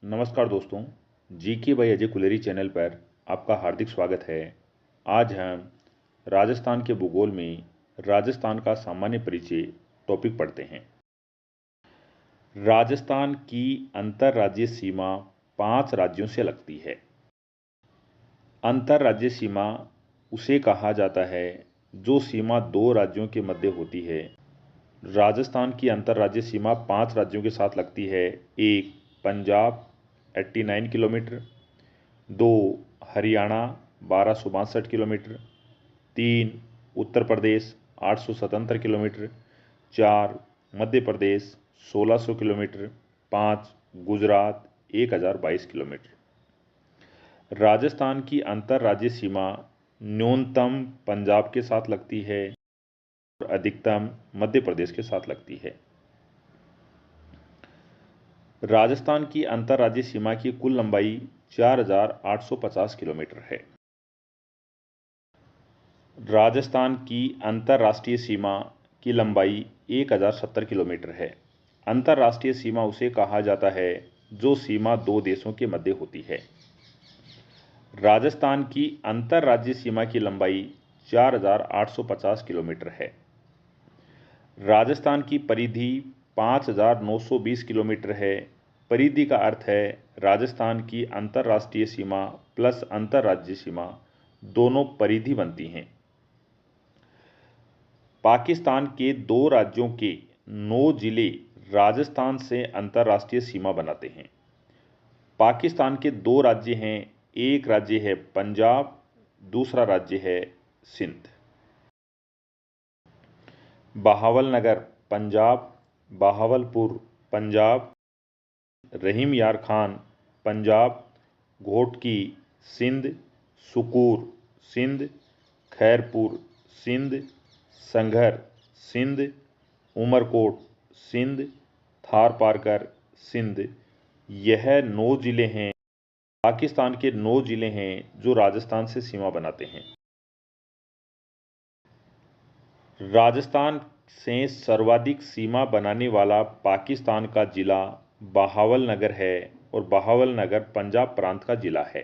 नमस्कार दोस्तों, GK by Ajay Kuleri channel पर आपका हार्दिक स्वागत है। आज हम राजस्थान के भूगोल में राजस्थान का सामान्य परिचय टॉपिक पढ़ते हैं। राजस्थान की अंतर्राज्यीय सीमा 5 राज्यों से लगती है। अंतर्राज्यीय सीमा उसे कहा जाता है जो सीमा 2 राज्यों के मध्य होती है। राजस्थान की अंतर्राज्यीय सीमा 5 राज्यों के साथ लगती है। 1 Punjab 89 kilometre, 2 Haryana 1262 kilometre, 3 Uttar Pradesh 877 kilometre, 4 Madhya Pradesh 1600 kilometre, 5 Gujarat 1022 kilometre. Rajasthan की अंतर्राज्यीय सीमा न्यूनतम पंजाब के साथ लगती है और अधिकतम मध्य प्रदेश के साथ लगती है। राजस्थान की अंतर्राज्यीय सीमा की कुल लंबाई 4850 किलोमीटर है। राजस्थान की अंतर्राष्ट्रीय सीमा की लंबाई 1070 किलोमीटर है। अंतर्राष्ट्रीय सीमा उसे कहा जाता है जो सीमा 2 देशों के मध्य होती है। राजस्थान की अंतर्राज्यीय सीमा की लंबाई 4850 किलोमीटर है। राजस्थान की परिधि 5920 किलोमीटर है। परिधि का अर्थ है राजस्थान की अंतर्राष्ट्रीय सीमा प्लस अंतर्राज्यीय सीमा दोनों परिधि बनती हैं। पाकिस्तान के 2 राज्यों के 9 जिले राजस्थान से अंतर्राष्ट्रीय सीमा बनाते हैं। पाकिस्तान के 2 राज्य हैं, एक राज्य है पंजाब, दूसरा राज्य है सिंध। बहावलनगर पंजाब, बहावलपुर पंजाब, रहीम यार खान पंजाब, घोटकी सिंध, सुकूर सिंध, खैरपुर सिंध, संघर सिंध, उमरकोट सिंध, थारपारकर सिंध। यह 9 जिले हैं, पाकिस्तान के 9 जिले हैं जो राजस्थान से सीमा बनाते हैं। राजस्थान से सर्वाधिक सीमा बनाने वाला पाकिस्तान का जिला बहावलनगर है और बहावलनगर पंजाब प्रांत का जिला है।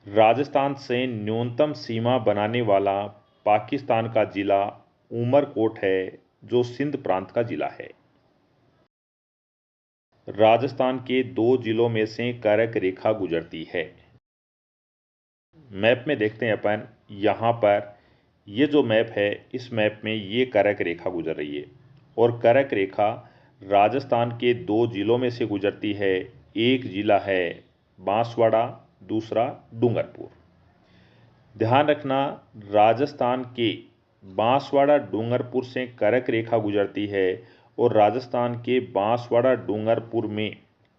राजस्थान से न्यूनतम सीमा बनाने वाला पाकिस्तान का जिला उमरकोट है जो सिंध प्रांत का जिला है। राजस्थान के 2 जिलों में से कर्क रेखा गुजरती है। मैप में देखते हैं अपन, यहाँ पर ये जो मैप है, इस मैप में ये कर्क रेखा गुजर रही है और कर्क रेखा राजस्थान के 2 जिलों में से गुजरती है। एक जिला है बांसवाड़ा, दूसरा डूंगरपुर। ध्यान रखना, राजस्थान के बांसवाड़ा डूंगरपुर से कर्क रेखा गुजरती है और राजस्थान के बांसवाड़ा डूंगरपुर में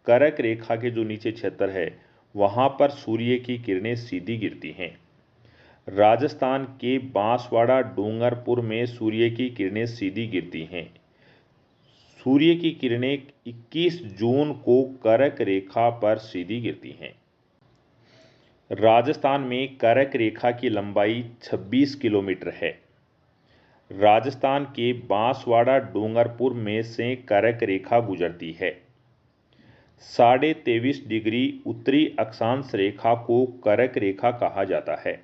कर्क रेखा के जो नीचे क्षेत्र है वहाँ पर सूर्य की किरणें सीधी गिरती हैं। राजस्थान के बांसवाड़ा डूंगरपुर में सूर्य की किरणें सीधी गिरती हैं। सूर्य की किरणें 21 जून को कर्क रेखा पर सीधी गिरती हैं। राजस्थान में कर्क रेखा की लंबाई 26 किलोमीटर है। राजस्थान के बांसवाड़ा डूंगरपुर में से कर्क रेखा गुजरती है। 23.5 डिग्री उत्तरी अक्षांश रेखा को कर्क रेखा कहा जाता है।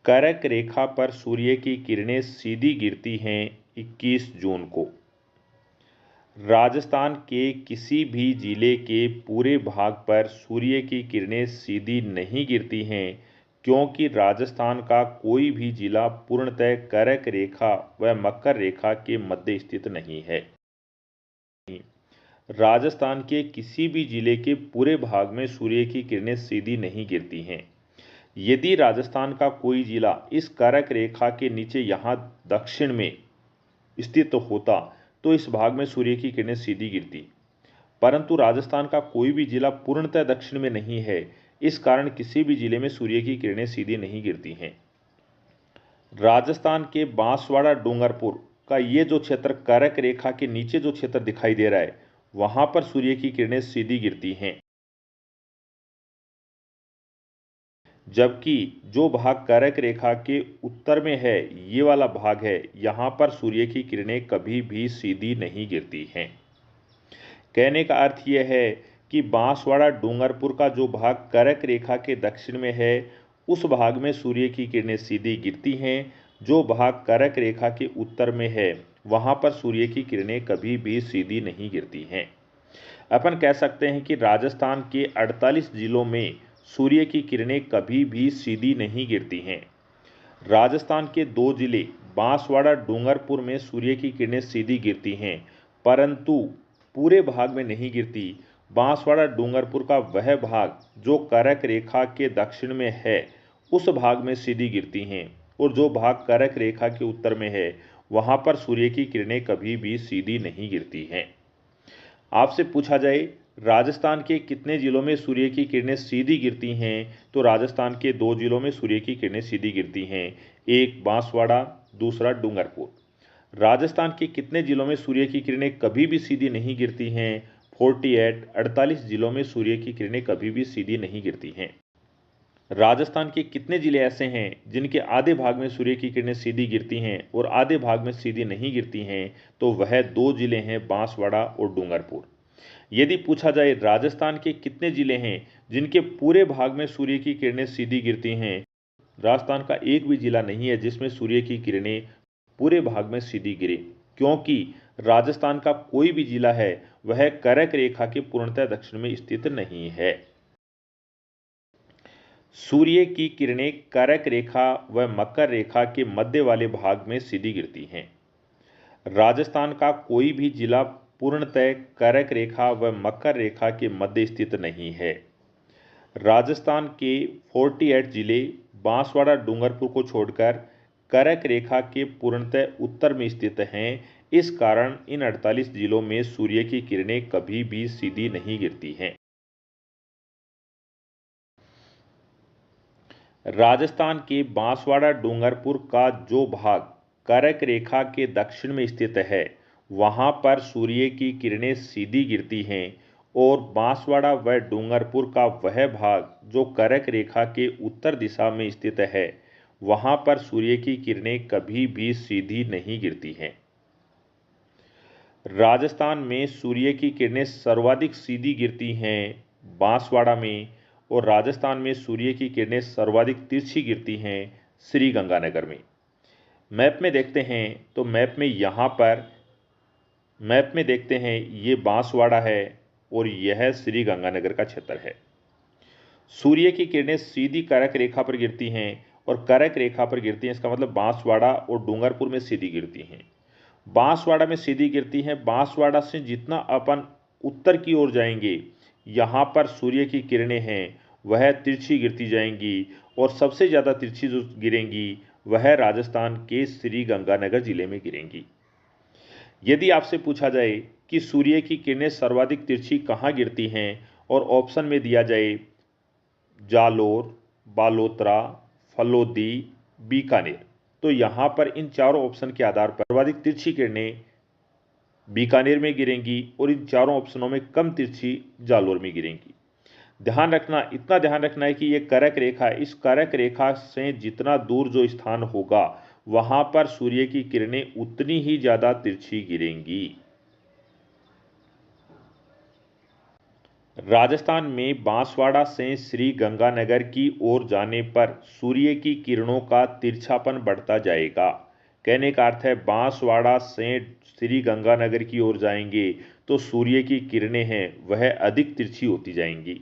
कर्क रेखा पर सूर्य की किरणें सीधी गिरती हैं 21 जून को। राजस्थान के किसी भी जिले के पूरे भाग पर सूर्य की किरणें सीधी नहीं गिरती हैं क्योंकि राजस्थान का कोई भी जिला पूर्णतः कर्क रेखा व मकर रेखा के मध्य स्थित नहीं है। राजस्थान के किसी भी जिले के पूरे भाग में सूर्य की किरणें सीधी नहीं गिरती हैं। यदि राजस्थान का कोई जिला इस कर्क रेखा के नीचे यहाँ दक्षिण में स्थित होता तो इस भाग में सूर्य की किरणें सीधी गिरती, परंतु राजस्थान का कोई भी जिला पूर्णतः दक्षिण में नहीं है, इस कारण किसी भी जिले में सूर्य की किरणें सीधी नहीं गिरती हैं। राजस्थान के बांसवाड़ा डूंगरपुर का ये जो क्षेत्र कर्क रेखा के नीचे जो क्षेत्र दिखाई दे रहा है वहां पर सूर्य की किरणें सीधी गिरती हैं, जबकि जो भाग कर्क रेखा के उत्तर में है, ये वाला भाग है, यहाँ पर सूर्य की किरणें कभी भी सीधी नहीं गिरती हैं। कहने का अर्थ यह है कि बांसवाड़ा डूंगरपुर का जो भाग कर्क रेखा के दक्षिण में है उस भाग में सूर्य की किरणें सीधी गिरती हैं। जो भाग कर्क रेखा के उत्तर में है वहां पर सूर्य की किरणें कभी भी सीधी नहीं गिरती हैं। अपन कह सकते हैं कि राजस्थान के 48 जिलों में सूर्य की किरणें कभी भी सीधी नहीं गिरती हैं। राजस्थान के दो जिले बांसवाड़ा डूंगरपुर में सूर्य की किरणें सीधी गिरती हैं, परंतु पूरे भाग में नहीं गिरती। बांसवाड़ा डूंगरपुर का वह भाग जो कर्क रेखा के दक्षिण में है उस भाग में सीधी गिरती हैं, और जो भाग कर्क रेखा के उत्तर में है वहां पर सूर्य की किरणें कभी भी सीधी नहीं गिरती हैं। आपसे पूछा जाए राजस्थान के कितने जिलों में सूर्य की किरणें सीधी गिरती हैं, तो राजस्थान के दो जिलों में सूर्य की किरणें सीधी गिरती हैं, एक बांसवाड़ा, दूसरा डूंगरपुर। राजस्थान के कितने जिलों में सूर्य की किरणें कभी भी सीधी नहीं गिरती हैं, 48 जिलों में सूर्य की किरणें कभी भी सीधी नहीं गिरती हैं। राजस्थान के कितने जिले ऐसे हैं जिनके आधे भाग में सूर्य की किरणें सीधी गिरती हैं और आधे भाग में सीधी नहीं गिरती हैं, तो वह दो जिले हैं बांसवाड़ा और डूंगरपुर। यदि पूछा जाए राजस्थान के कितने जिले हैं जिनके पूरे भाग में सूर्य की किरणें सीधी गिरती हैं, राजस्थान का एक भी जिला नहीं है जिसमें सूर्य की किरणें पूरे भाग में सीधी गिरे, क्योंकि राजस्थान का कोई भी जिला है वह कर्क रेखा के पूर्णतः दक्षिण में स्थित नहीं है। सूर्य की किरणें कर्क रेखा व मकर रेखा के मध्य वाले भाग में सीधी गिरती हैं। राजस्थान का कोई भी जिला पूर्णतः कर्क रेखा व मकर रेखा के मध्य स्थित नहीं है। राजस्थान के 48 जिले बांसवाड़ा डूंगरपुर को छोड़कर कर्क रेखा के पूर्णतः उत्तर में स्थित हैं। इस कारण इन 48 जिलों में सूर्य की किरणें कभी भी सीधी नहीं गिरती हैं। राजस्थान के बांसवाड़ा डूंगरपुर का जो भाग कर्क रेखा के दक्षिण में स्थित है वहां पर सूर्य की किरणें सीधी गिरती हैं, और बांसवाड़ा व डूंगरपुर का वह भाग जो कर्क रेखा के उत्तर दिशा में स्थित है वहां पर सूर्य की किरणें कभी भी सीधी नहीं गिरती हैं। राजस्थान में सूर्य की किरणें सर्वाधिक सीधी गिरती हैं बांसवाड़ा में, और राजस्थान में सूर्य की किरणें सर्वाधिक तिरछी गिरती हैं श्री गंगानगर में। मैप में देखते हैं तो मैप में देखते हैं ये बांसवाड़ा है और यह श्री गंगानगर का क्षेत्र है। सूर्य की किरणें सीधी कर्क रेखा पर गिरती हैं और कर्क रेखा पर गिरती हैं, इसका मतलब बांसवाड़ा और डूंगरपुर में सीधी गिरती हैं। बांसवाड़ा में सीधी गिरती हैं। बांसवाड़ा से जितना अपन उत्तर की ओर जाएंगे यहाँ पर सूर्य की किरणें हैं वह तिरछी गिरती जाएंगी, और सबसे ज़्यादा तिरछी जो गिरेंगी वह राजस्थान के श्री गंगानगर जिले में गिरेंगी। यदि आपसे पूछा जाए कि सूर्य की किरणें सर्वाधिक तिरछी कहाँ गिरती हैं और ऑप्शन में दिया जाए जालोर, बालोतरा, फलोदी, बीकानेर, तो यहाँ पर इन चारों ऑप्शन के आधार पर सर्वाधिक तिरछी किरणें बीकानेर में गिरेंगी और इन चारों ऑप्शनों में कम तिरछी जालोर में गिरेंगी। इतना ध्यान रखना है कि ये कर्क रेखा, इस कर्क रेखा से जितना दूर जो स्थान होगा वहां पर सूर्य की किरणें उतनी ही ज्यादा तिरछी गिरेंगी। राजस्थान में बांसवाड़ा से श्री गंगानगर की ओर जाने पर सूर्य की किरणों का तिरछापन बढ़ता जाएगा। कहने का अर्थ है बांसवाड़ा से श्री गंगानगर की ओर जाएंगे तो सूर्य की किरणें हैं वह अधिक तिरछी होती जाएंगी।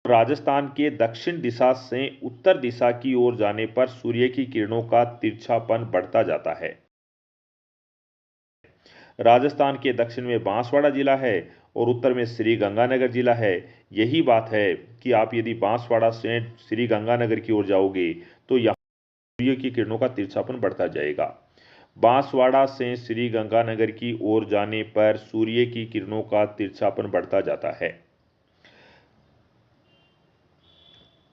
राजस्थान के दक्षिण दिशा से उत्तर दिशा की ओर जाने पर सूर्य की किरणों का तिरछापन बढ़ता जाता है। राजस्थान के दक्षिण में बांसवाड़ा जिला है और उत्तर में श्री गंगानगर जिला है। यही बात है कि आप यदि बांसवाड़ा से श्री गंगानगर की ओर जाओगे तो यहाँ सूर्य की किरणों का तिरछापन बढ़ता जाएगा। बांसवाड़ा से श्री गंगानगर की ओर जाने पर सूर्य की किरणों का तिरछापन बढ़ता जाता है।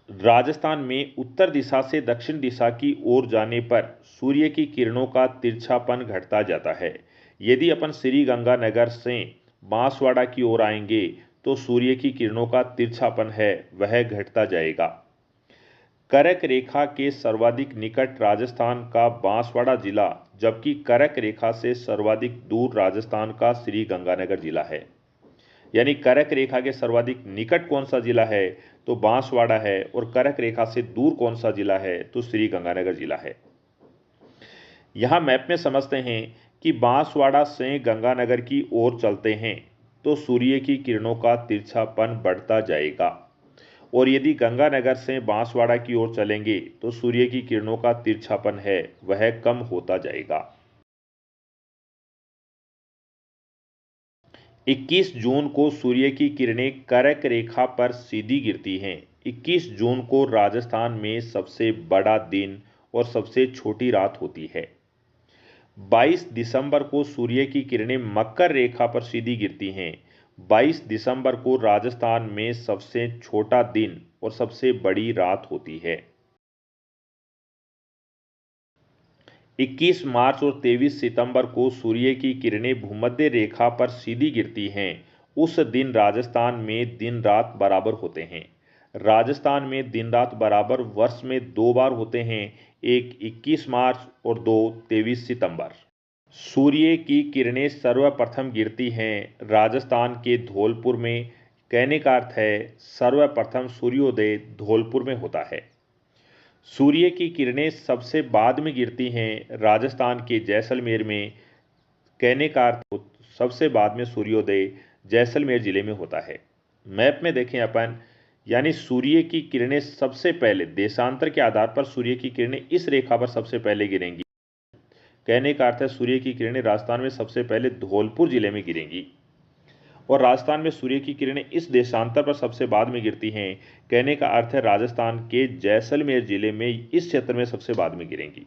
राजस्थान में उत्तर दिशा से दक्षिण दिशा की ओर जाने पर सूर्य की किरणों का तिरछापन घटता जाता है। यदि अपन श्री गंगानगर से बांसवाड़ा की ओर आएंगे तो सूर्य की किरणों का तिरछापन है वह घटता जाएगा। कर्क रेखा के सर्वाधिक निकट राजस्थान का बांसवाड़ा जिला, जबकि कर्क रेखा से सर्वाधिक दूर राजस्थान का श्री गंगानगर जिला है। यानी कर्क रेखा के सर्वाधिक निकट कौन सा जिला है, तो बांसवाड़ा है, और कर्क रेखा से दूर कौन सा जिला है, तो श्री गंगानगर जिला है। यहां मैप में समझते हैं कि बांसवाड़ा से गंगानगर की ओर चलते हैं तो सूर्य की किरणों का तिरछापन बढ़ता जाएगा, और यदि गंगानगर से बांसवाड़ा की ओर चलेंगे तो सूर्य की किरणों का तिरछापन है वह कम होता जाएगा। 21 जून को सूर्य की किरणें कर्क रेखा पर सीधी गिरती हैं। 21 जून को राजस्थान में सबसे बड़ा दिन और सबसे छोटी रात होती है। 22 दिसंबर को सूर्य की किरणें मकर रेखा पर सीधी गिरती हैं। 22 दिसंबर को राजस्थान में सबसे छोटा दिन और सबसे बड़ी रात होती है। 21 मार्च और 23 सितंबर को सूर्य की किरणें भूमध्य रेखा पर सीधी गिरती हैं। उस दिन राजस्थान में दिन रात बराबर होते हैं। राजस्थान में दिन रात बराबर वर्ष में 2 बार होते हैं, एक 21 मार्च और 2 23 सितंबर। सूर्य की किरणें सर्वप्रथम गिरती हैं राजस्थान के धौलपुर में। कहने का अर्थ है सर्वप्रथम सूर्योदय धौलपुर में होता है। सूर्य की किरणें सबसे बाद में गिरती हैं राजस्थान के जैसलमेर में। कहने का अर्थ सबसे बाद में सूर्योदय जैसलमेर जिले में होता है। मैप में देखें अपन, यानी सूर्य की किरणें सबसे पहले देशांतर के आधार पर सूर्य की किरणें इस रेखा पर सबसे पहले गिरेंगी। कहने का अर्थ है सूर्य की किरणें राजस्थान में सबसे पहले धौलपुर जिले में गिरेंगी, और राजस्थान में सूर्य की किरणें इस देशांतर पर सबसे बाद में गिरती हैं। कहने का अर्थ है राजस्थान के जैसलमेर जिले में इस क्षेत्र में सबसे बाद में गिरेंगी।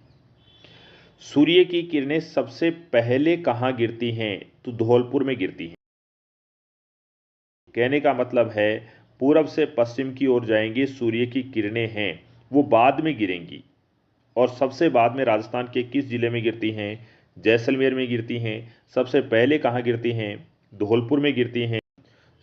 सूर्य की किरणें सबसे पहले कहां गिरती हैं, तो धौलपुर में गिरती हैं। कहने का मतलब है पूरब से पश्चिम की ओर जाएंगी सूर्य की किरणें हैं वो बाद में गिरेंगी, और सबसे बाद में राजस्थान के किस जिले में गिरती हैं, जैसलमेर में गिरती हैं। सबसे पहले कहां गिरती हैं, धौलपुर में गिरती हैं।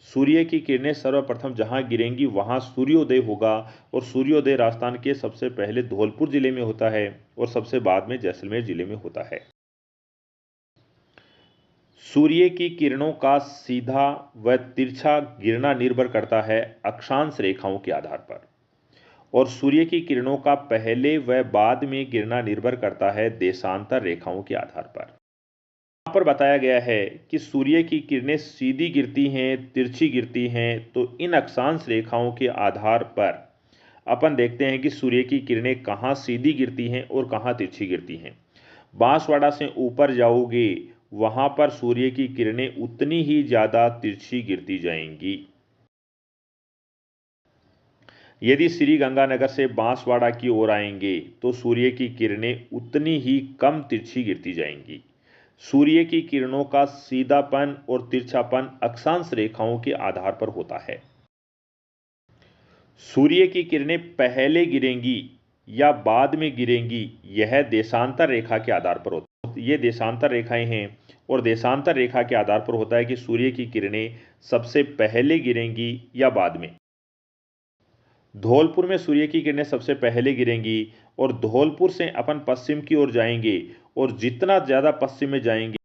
सूर्य की किरणें सर्वप्रथम जहां गिरेंगी वहां सूर्योदय होगा, और सूर्योदय राजस्थान के सबसे पहले धौलपुर जिले में होता है और सबसे बाद में जैसलमेर जिले में होता है। सूर्य की किरणों का सीधा व तिरछा गिरना निर्भर करता है अक्षांश रेखाओं के आधार पर, और सूर्य की किरणों का पहले व बाद में गिरना निर्भर करता है देशांतर रेखाओं के आधार पर। यहाँ पर बताया गया है कि सूर्य की किरणें सीधी गिरती हैं, तिरछी गिरती हैं, तो इन अक्षांश रेखाओं के आधार पर अपन देखते हैं कि सूर्य की किरणें कहाँ सीधी गिरती हैं और कहाँ तिरछी गिरती हैं। बांसवाड़ा से ऊपर जाओगे वहां पर सूर्य की किरणें उतनी ही ज्यादा तिरछी गिरती जाएंगी। यदि श्री गंगानगर से बांसवाड़ा की ओर आएंगे तो सूर्य की किरणें उतनी ही कम तिरछी गिरती जाएंगी। सूर्य की किरणों का सीधापन और तिरछापन अक्षांश रेखाओं के आधार पर होता है। सूर्य की किरणें पहले गिरेंगी या बाद में गिरेंगी यह देशांतर रेखा के आधार पर होता है। ये देशांतर रेखाएं हैं, और देशांतर रेखा के आधार पर होता है कि सूर्य की किरणें सबसे पहले गिरेंगी या बाद में। धौलपुर में सूर्य की किरणें सबसे पहले गिरेंगी, और धौलपुर से अपन पश्चिम की ओर जाएंगे, और जितना ज़्यादा पश्चिम में जाएंगे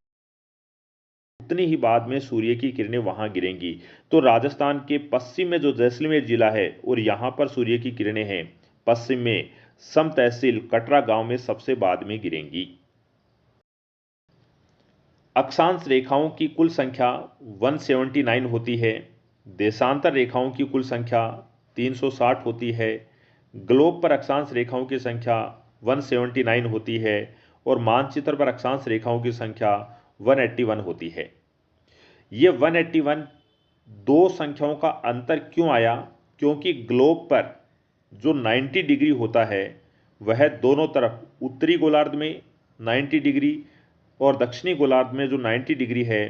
उतनी ही बाद में सूर्य की किरणें वहां गिरेंगी। तो राजस्थान के पश्चिम में जो जैसलमेर जिला है और यहां पर सूर्य की किरणें हैं पश्चिम में सम तहसील कटरा गांव में सबसे बाद में गिरेंगी। अक्षांश रेखाओं की कुल संख्या 179 होती है। देशांतर रेखाओं की कुल संख्या 360 होती है। ग्लोब पर अक्षांश रेखाओं की संख्या 179 होती है, और मानचित्र पर अक्षांश रेखाओं की संख्या 181 होती है। ये 181 दो संख्याओं का अंतर क्यों आया, क्योंकि ग्लोब पर जो 90 डिग्री होता है वह दोनों तरफ उत्तरी गोलार्ध में 90 डिग्री और दक्षिणी गोलार्ध में जो 90 डिग्री है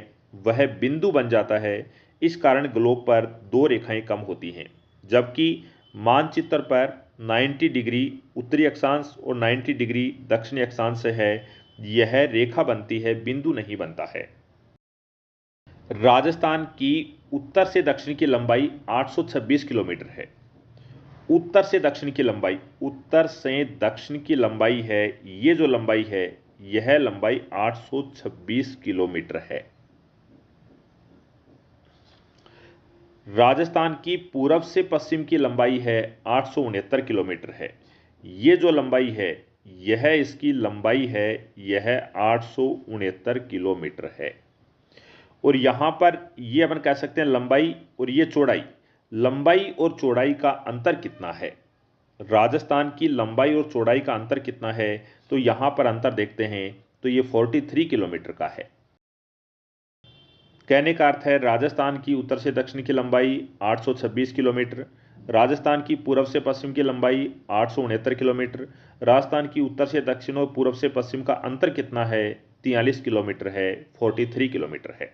वह बिंदु बन जाता है। इस कारण ग्लोब पर दो रेखाएं कम होती हैं, जबकि मानचित्र पर 90 डिग्री उत्तरी अक्षांश और 90 डिग्री दक्षिणी अक्षांश से है, यह रेखा बनती है, बिंदु नहीं बनता है। राजस्थान की उत्तर से दक्षिण की लंबाई 826 किलोमीटर है। उत्तर से दक्षिण की लंबाई, उत्तर से दक्षिण की लंबाई है, ये जो लंबाई है यह लंबाई 826 किलोमीटर है। राजस्थान की पूरब से पश्चिम की लंबाई है 869 किलोमीटर है। ये जो लंबाई है, यह इसकी लंबाई है, यह 869 किलोमीटर है। और यहाँ पर ये अपन कह सकते हैं लंबाई और ये चौड़ाई, लंबाई और चौड़ाई का अंतर कितना है। राजस्थान की लंबाई और चौड़ाई का अंतर कितना है, तो यहाँ पर अंतर देखते हैं तो ये 43 किलोमीटर का है। कहने का अर्थ है राजस्थान की उत्तर से दक्षिण की लंबाई 826 किलोमीटर, राजस्थान की पूर्व से पश्चिम की लंबाई 869 किलोमीटर, राजस्थान की उत्तर से दक्षिण और पूर्व से पश्चिम का अंतर कितना है, 43 किलोमीटर है, 43 किलोमीटर है।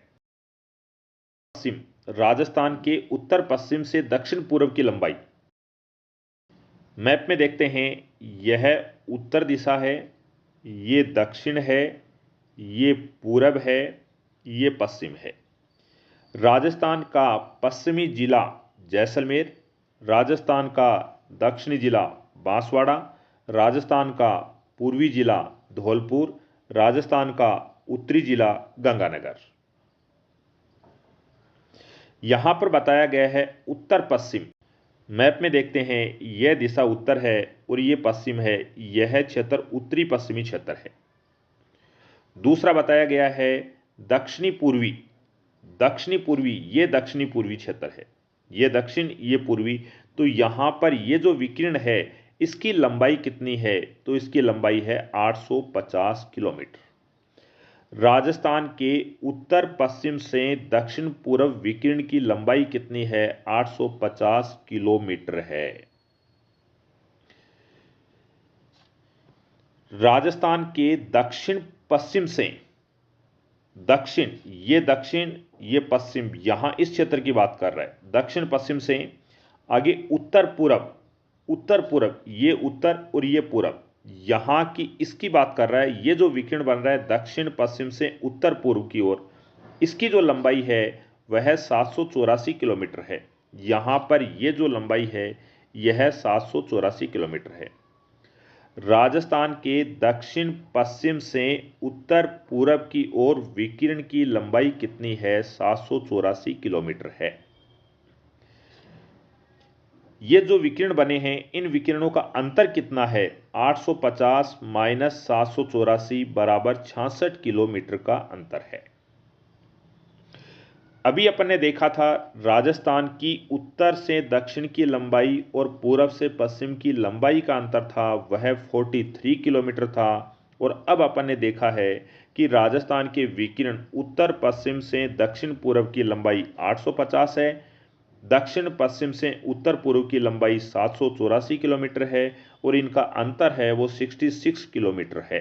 पश्चिम, राजस्थान के उत्तर पश्चिम से दक्षिण पूर्व की लंबाई मैप में देखते हैं, यह उत्तर दिशा है, ये दक्षिण है, ये पूरब है, ये पश्चिम है। राजस्थान का पश्चिमी जिला जैसलमेर, राजस्थान का दक्षिणी जिला बांसवाड़ा, राजस्थान का पूर्वी जिला धौलपुर, राजस्थान का उत्तरी जिला गंगानगर। यहां पर बताया गया है उत्तर पश्चिम। मैप में देखते हैं, यह दिशा उत्तर है और यह पश्चिम है, यह क्षेत्र उत्तरी पश्चिमी क्षेत्र है। दूसरा बताया गया है दक्षिणी पूर्वी, दक्षिणी पूर्वी, ये दक्षिणी पूर्वी क्षेत्र है, ये दक्षिण, ये पूर्वी। तो यहां पर ये जो विकिरण है, इसकी लंबाई कितनी है, तो इसकी लंबाई है 850 किलोमीटर। राजस्थान के उत्तर पश्चिम से दक्षिण पूर्व विकिरण की लंबाई कितनी है, 850 किलोमीटर है। राजस्थान के दक्षिण पश्चिम से, दक्षिण, ये पश्चिम, यहां इस क्षेत्र की बात कर रहा है, दक्षिण पश्चिम से आगे उत्तर पूरब, उत्तर पूरब, ये उत्तर और ये पूरब, यहां की इसकी बात कर रहा है। ये जो विकिरण बन रहा है दक्षिण पश्चिम से उत्तर पूर्व की ओर, इसकी जो लंबाई है वह 784 किलोमीटर है। यहां पर ये जो लंबाई है यह 784 किलोमीटर है। राजस्थान के दक्षिण पश्चिम से उत्तर पूरब की ओर विकिरण की लंबाई कितनी है, 784 किलोमीटर है। ये जो विकिरण बने हैं, इन विकिरणों का अंतर कितना है, 850 माइनस 784 बराबर 66 किलोमीटर का अंतर है। अभी अपन ने देखा था राजस्थान की उत्तर से दक्षिण की लंबाई और पूरब से पश्चिम की लंबाई का अंतर था, वह 43 किलोमीटर था। और अब अपन ने देखा है कि राजस्थान के विकिरण उत्तर पश्चिम से दक्षिण पूरब की लंबाई 850 है, दक्षिण पश्चिम से उत्तर पूर्व की लंबाई 784 किलोमीटर है और इनका अंतर है वो 66 किलोमीटर है।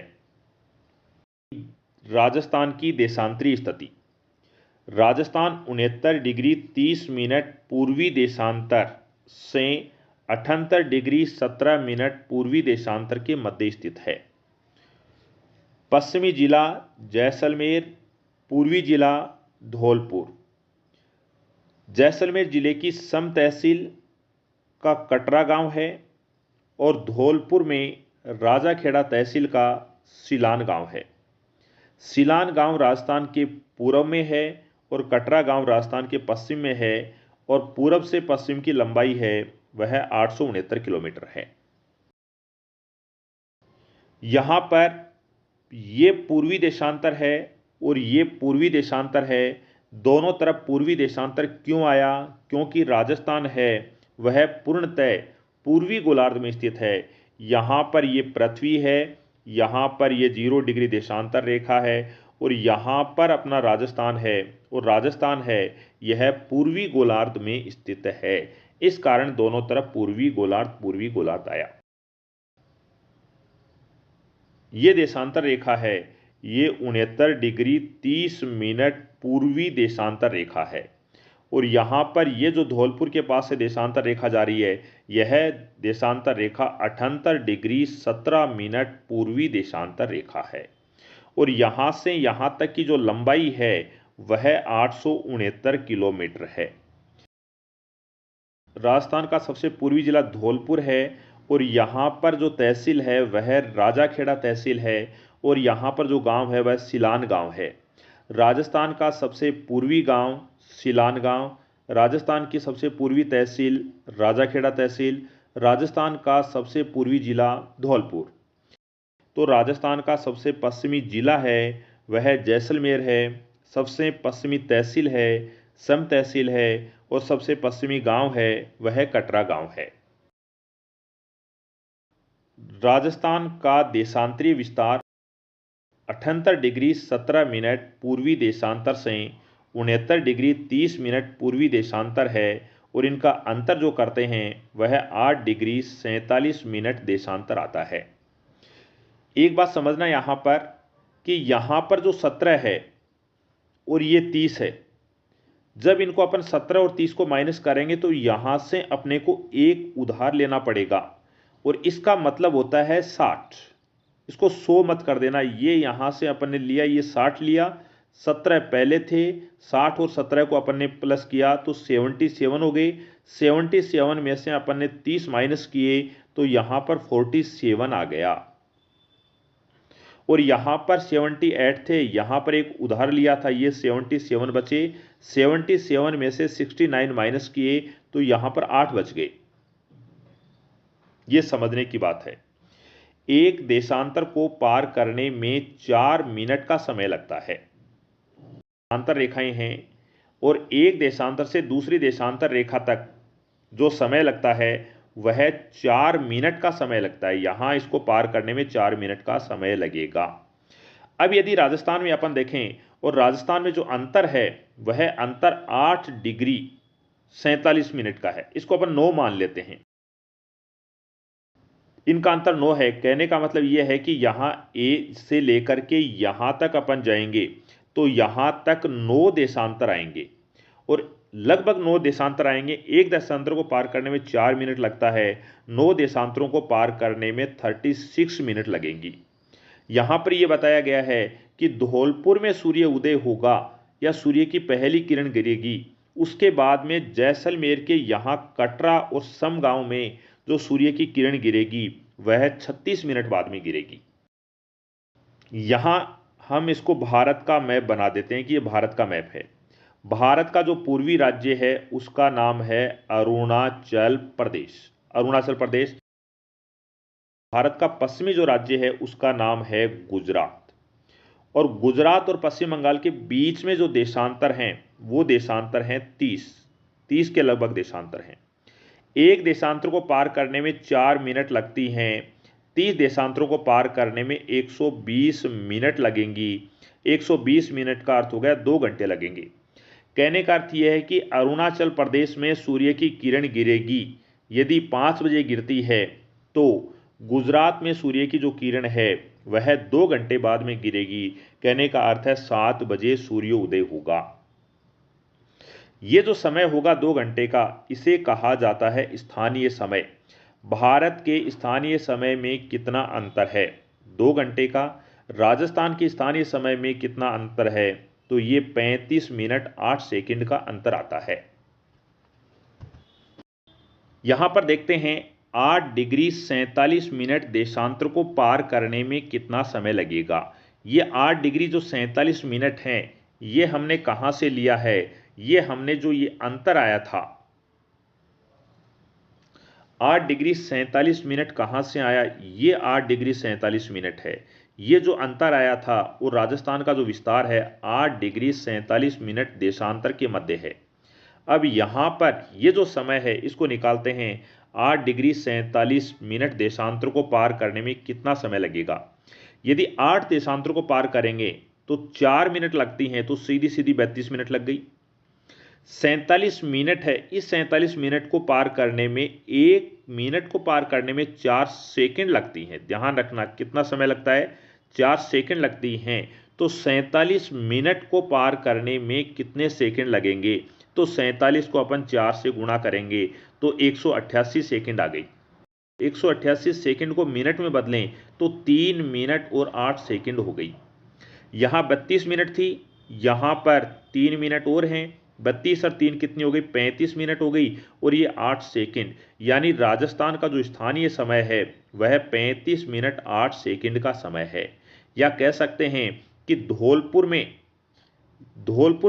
राजस्थान की देशांतरी स्थिति, राजस्थान 69 डिग्री 30 मिनट पूर्वी देशांतर से 78 डिग्री 17 मिनट पूर्वी देशांतर के मध्य स्थित है। पश्चिमी जिला जैसलमेर, पूर्वी जिला धौलपुर। जैसलमेर जिले की सम तहसील का कटरा गांव है और धौलपुर में राजाखेड़ा तहसील का सिलान गांव है। सिलान गांव राजस्थान के पूर्व में है और कटरा गांव राजस्थान के पश्चिम में है और पूरब से पश्चिम की लंबाई है वह 869 किलोमीटर है। यहां पर ये पूर्वी देशांतर है और ये पूर्वी देशांतर है। दोनों तरफ पूर्वी देशांतर क्यों आया, क्योंकि राजस्थान है वह पूर्णतः पूर्वी गोलार्ध में स्थित है। यहाँ पर ये पृथ्वी है, यहाँ पर ये 0 डिग्री देशांतर रेखा है और यहाँ पर अपना राजस्थान है और राजस्थान है यह पूर्वी गोलार्ध में स्थित है। इस कारण दोनों तरफ पूर्वी गोलार्ध आया। ये देशांतर रेखा है, ये 69 डिग्री 30 मिनट पूर्वी देशांतर रेखा है और यहाँ पर ये जो धौलपुर के पास से देशांतर रेखा जा रही है, यह देशांतर रेखा 78 डिग्री 17 मिनट पूर्वी देशांतर रेखा है और यहाँ से यहाँ तक की जो लंबाई है वह 869 किलोमीटर है। राजस्थान का सबसे पूर्वी जिला धौलपुर है और यहाँ पर जो तहसील है वह राजाखेड़ा तहसील है और यहाँ पर जो गांव है वह सिलान गांव है। राजस्थान का सबसे पूर्वी गांव सिलान गांव, राजस्थान की सबसे पूर्वी तहसील राजाखेड़ा तहसील, राजस्थान का सबसे पूर्वी जिला धौलपुर। तो राजस्थान का सबसे पश्चिमी जिला है वह जैसलमेर है, सबसे पश्चिमी तहसील है सम तहसील है और सबसे पश्चिमी गांव है वह कटरा गांव है। राजस्थान का देशांतरीय विस्तार 78 डिग्री 17 मिनट पूर्वी देशांतर से 69 डिग्री 30 मिनट पूर्वी देशांतर है और इनका अंतर जो करते हैं वह 8 डिग्री 47 मिनट देशांतर आता है। एक बात समझना यहाँ पर कि यहाँ पर जो 17 है और ये 30 है, जब इनको अपन 17 और 30 को माइनस करेंगे तो यहाँ से अपने को एक उधार लेना पड़ेगा और इसका मतलब होता है 60। इसको 100 मत कर देना, ये यहाँ से अपन ने लिया, ये 60 लिया, 17 पहले थे, 60 और 17 को अपन ने प्लस किया तो 77 हो गए। 77 में से अपन ने 30 माइनस किए तो यहाँ पर 47 आ गया और यहाँ पर 78 थे, यहाँ पर एक उधार लिया था, ये 77 बचे। 77 में से 69 माइनस किए तो यहाँ पर 8 बच गए। ये समझने की बात है। एक देशांतर को पार करने में 4 मिनट का समय लगता है। देशांतर रेखाएं हैं और एक देशांतर से दूसरी देशांतर रेखा तक जो समय लगता है वह 4 मिनट का समय लगता है। यहां इसको पार करने में 4 मिनट का समय लगेगा। अब यदि राजस्थान में अपन देखें और राजस्थान में जो अंतर है वह अंतर 8 डिग्री 47 मिनट का है, इसको अपन 9 मान लेते हैं। इनका अंतर 9 है। कहने का मतलब यह है कि यहाँ ए से लेकर के यहाँ तक अपन जाएंगे तो यहाँ तक 9 देशांतर आएंगे और लगभग 9 देशांतर आएंगे। एक देशांतर को पार करने में 4 मिनट लगता है, 9 देशांतरों को पार करने में 36 मिनट लगेंगी। यहाँ पर यह बताया गया है कि धौलपुर में सूर्य उदय होगा या सूर्य की पहली किरण गिरेगी, उसके बाद में जैसलमेर के यहाँ कटरा और सम गांव में जो सूर्य की किरण गिरेगी वह 36 मिनट बाद में गिरेगी। यहां हम इसको भारत का मैप बना देते हैं कि यह भारत का मैप है। भारत का जो पूर्वी राज्य है उसका नाम है अरुणाचल प्रदेश। अरुणाचल प्रदेश। भारत का पश्चिमी जो राज्य है उसका नाम है गुजरात। और गुजरात और पश्चिम बंगाल के बीच में जो देशांतर हैं वो देशांतर हैं 30 के लगभग देशांतर हैं। एक देशांतर को पार करने में 4 मिनट लगती हैं, 30 देशांतरों को पार करने में 120 मिनट लगेंगी। 120 मिनट का अर्थ हो गया 2 घंटे लगेंगे। कहने का अर्थ यह है कि अरुणाचल प्रदेश में सूर्य की किरण गिरेगी, यदि 5 बजे गिरती है तो गुजरात में सूर्य की जो किरण है वह 2 घंटे बाद में गिरेगी। कहने का अर्थ है 7 बजे सूर्योदय होगा। ये जो समय होगा 2 घंटे का, इसे कहा जाता है स्थानीय समय। भारत के स्थानीय समय में कितना अंतर है 2 घंटे का, राजस्थान के स्थानीय समय में कितना अंतर है तो ये 35 मिनट 8 सेकंड का अंतर आता है। यहां पर देखते हैं 8 डिग्री 47 मिनट देशांतर को पार करने में कितना समय लगेगा। ये 8 डिग्री जो 47 मिनट हैं ये हमने कहां से लिया है, ये हमने जो ये अंतर आया था 8 डिग्री 47 मिनट कहां से आया, ये 8 डिग्री 47 मिनट है। ये जो अंतर आया था और राजस्थान का जो विस्तार है 8 डिग्री 47 मिनट देशांतर के मध्य है। अब यहां पर ये जो समय है इसको निकालते हैं, 8 डिग्री 47 मिनट देशांतर को पार करने में कितना समय लगेगा। यदि 8 देशांतर को पार करेंगे तो 4 मिनट लगती हैं तो सीधी सीधी 32 मिनट लग गई। 47 मिनट है, इस 47 मिनट को पार करने में 1 मिनट को पार करने में 4 सेकंड लगती हैं। ध्यान रखना कितना समय लगता है, 4 सेकंड लगती हैं। तो 47 मिनट को पार करने में कितने सेकंड लगेंगे, तो 47 को अपन 4 से गुणा करेंगे तो 188 सेकंड आ गई। 188 सेकंड को मिनट में बदलें तो 3 मिनट और 8 सेकंड हो गई। यहाँ 32 मिनट थी, यहाँ पर 3 मिनट और हैं, 32 और 3 कितनी हो गई, 35 मिनट हो गई और ये 8 सेकंड। यानी राजस्थान का जो स्थानीय समय है वह 35 मिनट 8 सेकंड का समय है। या कह सकते हैं कि धौलपुर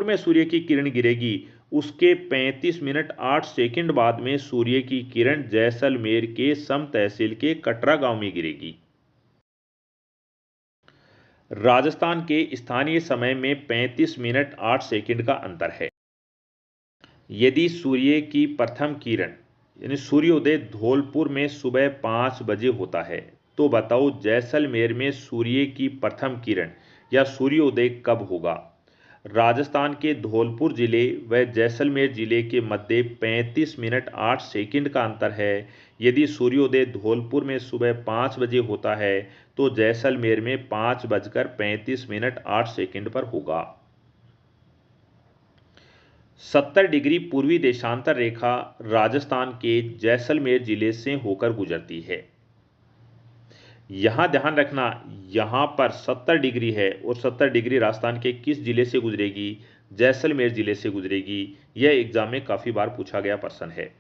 में सूर्य की किरण गिरेगी उसके 35 मिनट 8 सेकंड बाद में सूर्य की किरण जैसलमेर के सम तहसील के कटरा गांव में गिरेगी। राजस्थान के स्थानीय समय में 35 मिनट 8 सेकंड का अंतर है। यदि सूर्य की प्रथम किरण यानी सूर्योदय धौलपुर में सुबह 5 बजे होता है, तो बताओ जैसलमेर में सूर्य की प्रथम किरण या सूर्योदय कब होगा। राजस्थान के धौलपुर जिले व जैसलमेर जिले के मध्य 35 मिनट 8 सेकंड का अंतर है। यदि सूर्योदय धौलपुर में सुबह 5 बजे होता है, तो जैसलमेर में 5:35 8 सेकंड पर होगा। 70 डिग्री पूर्वी देशांतर रेखा राजस्थान के जैसलमेर जिले से होकर गुजरती है। यहां ध्यान रखना, यहां पर 70 डिग्री है और 70 डिग्री राजस्थान के किस जिले से गुजरेगी, जैसलमेर जिले से गुजरेगी। यह एग्जाम में काफी बार पूछा गया प्रश्न है।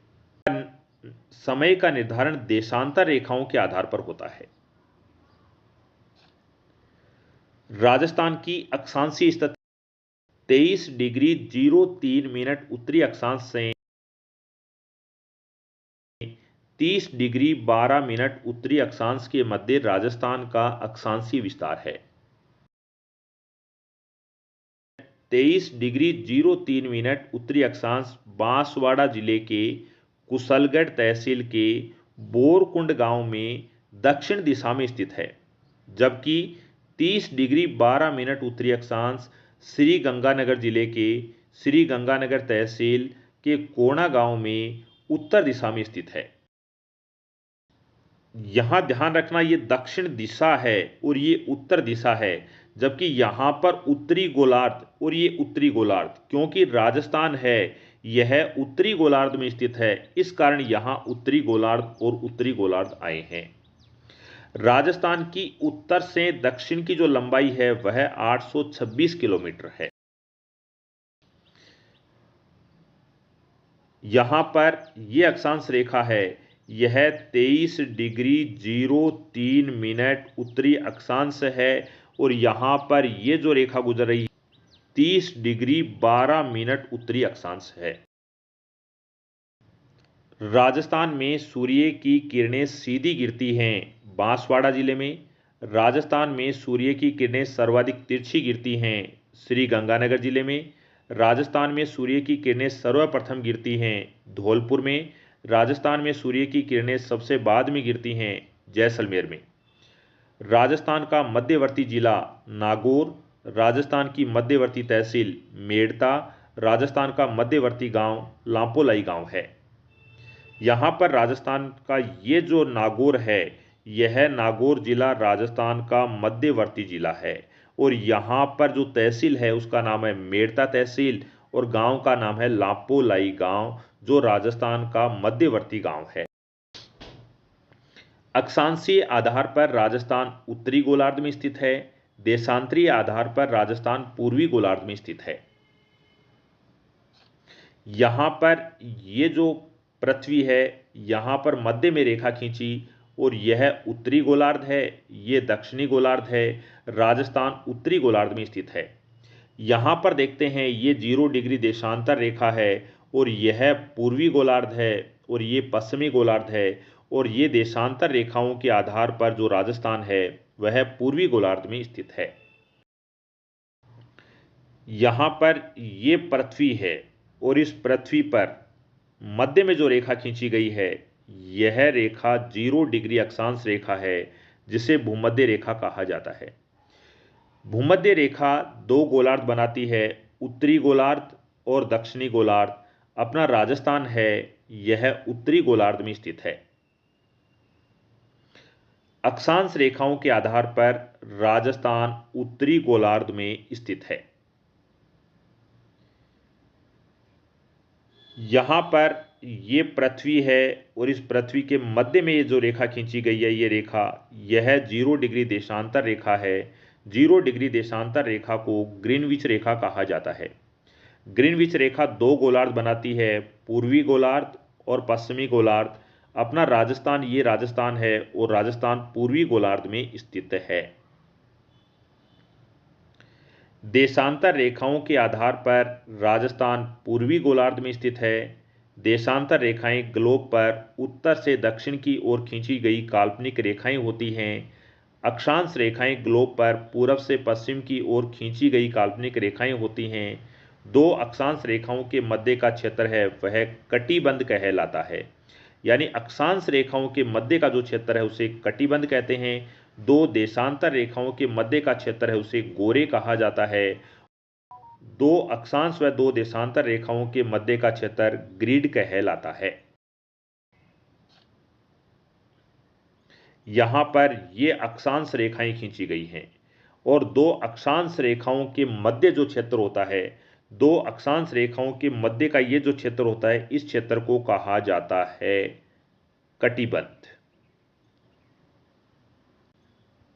समय का निर्धारण देशांतर रेखाओं के आधार पर होता है। राजस्थान की अक्षांशीय स्थिति 23 डिग्री 03 मिनट उत्तरी अक्षांश से 30 डिग्री 12 मिनट उत्तरी अक्षांश के मध्य राजस्थान का अक्षांशीय विस्तार है। 23 डिग्री 03 मिनट उत्तरी अक्षांश बांसवाड़ा जिले के कुशलगढ़ तहसील के बोरकुंड गांव में दक्षिण दिशा में स्थित है, जबकि 30 डिग्री 12 मिनट उत्तरी अक्षांश श्री गंगानगर जिले के श्री गंगानगर तहसील के कोणा गांव में उत्तर दिशा में स्थित है। यहां ध्यान रखना, ये दक्षिण दिशा है और ये उत्तर दिशा है, जबकि यहां पर उत्तरी गोलार्ध और ये उत्तरी गोलार्ध, क्योंकि राजस्थान है यह उत्तरी गोलार्ध में स्थित है, इस कारण यहां उत्तरी गोलार्ध और उत्तरी गोलार्ध आए हैं। राजस्थान की उत्तर से दक्षिण की जो लंबाई है वह 826 किलोमीटर है। यहां पर यह अक्षांश रेखा है, यह 23 डिग्री 03 मिनट उत्तरी अक्षांश है और यहां पर यह जो रेखा गुजर रही है 30 डिग्री 12 मिनट उत्तरी अक्षांश है। राजस्थान में सूर्य की किरणें सीधी गिरती हैं बांसवाड़ा जिले में। राजस्थान में सूर्य की किरणें सर्वाधिक तिरछी गिरती हैं श्री गंगानगर जिले में। राजस्थान में सूर्य की किरणें सर्वप्रथम गिरती हैं धौलपुर में। राजस्थान में सूर्य की किरणें सबसे बाद में गिरती हैं जैसलमेर में। राजस्थान का मध्यवर्ती जिला नागौर, राजस्थान की मध्यवर्ती तहसील मेड़ता, राजस्थान का मध्यवर्ती गांव लांपोलाई गांव है। यहाँ पर राजस्थान का ये जो नागौर है, यह नागौर जिला राजस्थान का मध्यवर्ती जिला है और यहाँ पर जो तहसील है उसका नाम है मेड़ता तहसील और गांव का नाम है लांपोलाई गांव, जो राजस्थान का मध्यवर्ती गांव है। अक्षांशीय आधार पर राजस्थान उत्तरी गोलार्ध में स्थित है, देशांतरीय आधार पर राजस्थान पूर्वी गोलार्ध में स्थित है। यहां पर ये जो पृथ्वी है, यहां पर मध्य में रेखा खींची और यह उत्तरी गोलार्ध है, ये दक्षिणी गोलार्ध है। राजस्थान उत्तरी गोलार्ध में स्थित है। यहां पर देखते हैं ये 0 डिग्री देशांतर रेखा है और यह पूर्वी गोलार्ध है और ये पश्चिमी गोलार्ध है और ये देशांतर रेखाओं के आधार पर जो राजस्थान है वह पूर्वी गोलार्ध में स्थित है। यहां पर ये पृथ्वी है और इस पृथ्वी पर मध्य में जो रेखा खींची गई है यह रेखा 0 डिग्री अक्षांश रेखा है, जिसे भूमध्य रेखा कहा जाता है। भूमध्य रेखा दो गोलार्ध बनाती है, उत्तरी गोलार्ध और दक्षिणी गोलार्ध। अपना राजस्थान है यह उत्तरी गोलार्ध में स्थित है। अक्षांश रेखाओं के आधार पर राजस्थान उत्तरी गोलार्ध में स्थित है। यहां पर ये पृथ्वी है और इस पृथ्वी के मध्य में ये जो रेखा खींची गई है ये रेखा, यह 0 डिग्री देशांतर रेखा है। 0 डिग्री देशांतर रेखा को ग्रीनविच रेखा कहा जाता है। ग्रीनविच रेखा दो गोलार्ध बनाती है, पूर्वी गोलार्ध और पश्चिमी गोलार्ध। अपना राजस्थान ये राजस्थान है और राजस्थान पूर्वी गोलार्ध में स्थित है। देशांतर रेखाओं के आधार पर राजस्थान पूर्वी गोलार्ध में स्थित है। देशांतर रेखाएं ग्लोब पर उत्तर से दक्षिण की ओर खींची गई काल्पनिक रेखाएं होती हैं। अक्षांश रेखाएं ग्लोब पर पूरब से पश्चिम की ओर खींची गई काल्पनिक रेखाएं होती हैं। दो अक्षांश रेखाओं के मध्य का क्षेत्र है वह कटिबंध कहलाता है। यानी अक्षांश रेखाओं के मध्य का जो क्षेत्र है उसे कटिबंध कहते हैं। दो देशांतर रेखाओं के मध्य का क्षेत्र है उसे गोरे कहा जाता है। दो अक्षांश व दो देशांतर रेखाओं के मध्य का क्षेत्र ग्रिड कहलाता है। यहां पर ये अक्षांश रेखाएं खींची गई हैं और दो अक्षांश रेखाओं के मध्य जो क्षेत्र होता है, दो अक्षांश रेखाओं के मध्य का ये जो क्षेत्र होता है, इस क्षेत्र को कहा जाता है कटिबंध।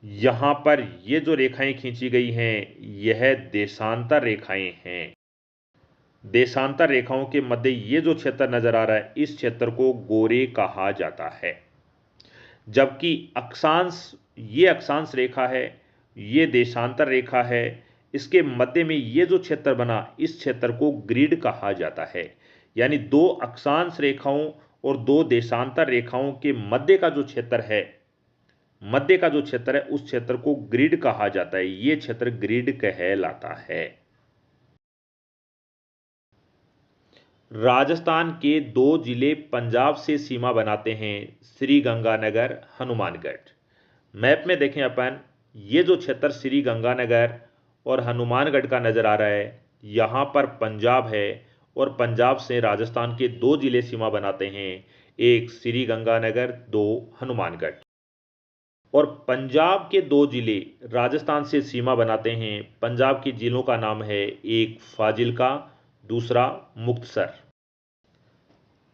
यहां पर ये जो रेखाएं खींची गई हैं यह देशांतर रेखाएं हैं। देशांतर रेखाओं के मध्य ये जो क्षेत्र नजर आ रहा है इस क्षेत्र को गोरे कहा जाता है। जबकि ये अक्षांश रेखा है, ये देशांतर रेखा है, इसके मध्य में ये जो क्षेत्र बना इस क्षेत्र को ग्रिड कहा जाता है। यानी दो अक्षांश रेखाओं और दो देशांतर रेखाओं के मध्य का जो क्षेत्र है, मध्य का जो क्षेत्र है उस क्षेत्र को ग्रिड कहा जाता है। ये क्षेत्र ग्रिड कहलाता है। राजस्थान के दो जिले पंजाब से सीमा बनाते हैं, श्री गंगानगर, हनुमानगढ़। मैप में देखें अपन, ये जो क्षेत्र श्री गंगानगर और हनुमानगढ़ का नजर आ रहा है, यहाँ पर पंजाब है और पंजाब से राजस्थान के दो जिले सीमा बनाते हैं, एक श्री गंगानगर, दो हनुमानगढ़। और पंजाब के दो जिले राजस्थान से सीमा बनाते हैं। पंजाब के जिलों का नाम है एक फाजिल्का, दूसरा मुक्तसर।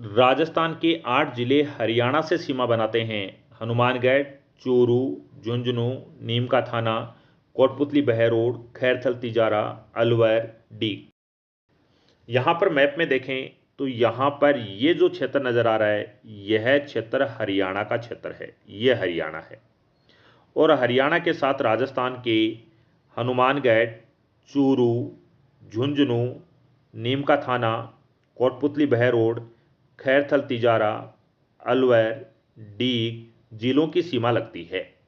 राजस्थान के 8 जिले हरियाणा से सीमा बनाते हैं, हनुमानगढ़, चूरू, झुंझुनू, नीम का थाना, कोटपुतली बहरोड, खैरथल तिजारा, अलवर, डीग। यहाँ पर मैप में देखें तो यहाँ पर ये जो क्षेत्र नज़र आ रहा है यह क्षेत्र हरियाणा का क्षेत्र है, यह हरियाणा है। और हरियाणा के साथ राजस्थान के हनुमानगढ़, चूरू, झुंझुनू, नीम का थाना, कोटपुतली बहरोड, खैरथल तिजारा, अलवर, डीग जिलों की सीमा लगती है।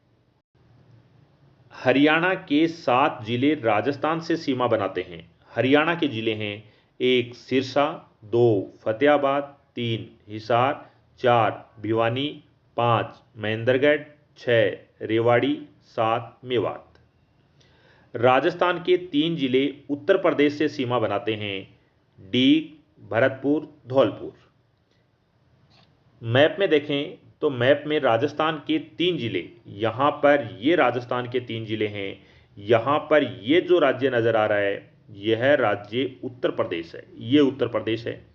हरियाणा के 7 जिले राजस्थान से सीमा बनाते हैं। हरियाणा के जिले हैं एक सिरसा, दो फतेहाबाद, तीन हिसार, चार भिवानी, पाँच महेंद्रगढ़, छः रेवाड़ी, सात मेवात। राजस्थान के 3 जिले उत्तर प्रदेश से सीमा बनाते हैं, डीग, भरतपुर, धौलपुर। मैप में देखें तो मैप में राजस्थान के 3 जिले, यहाँ पर ये राजस्थान के 3 जिले हैं। यहाँ पर ये जो राज्य नज़र आ रहा है यह राज्य उत्तर प्रदेश है, ये उत्तर प्रदेश है।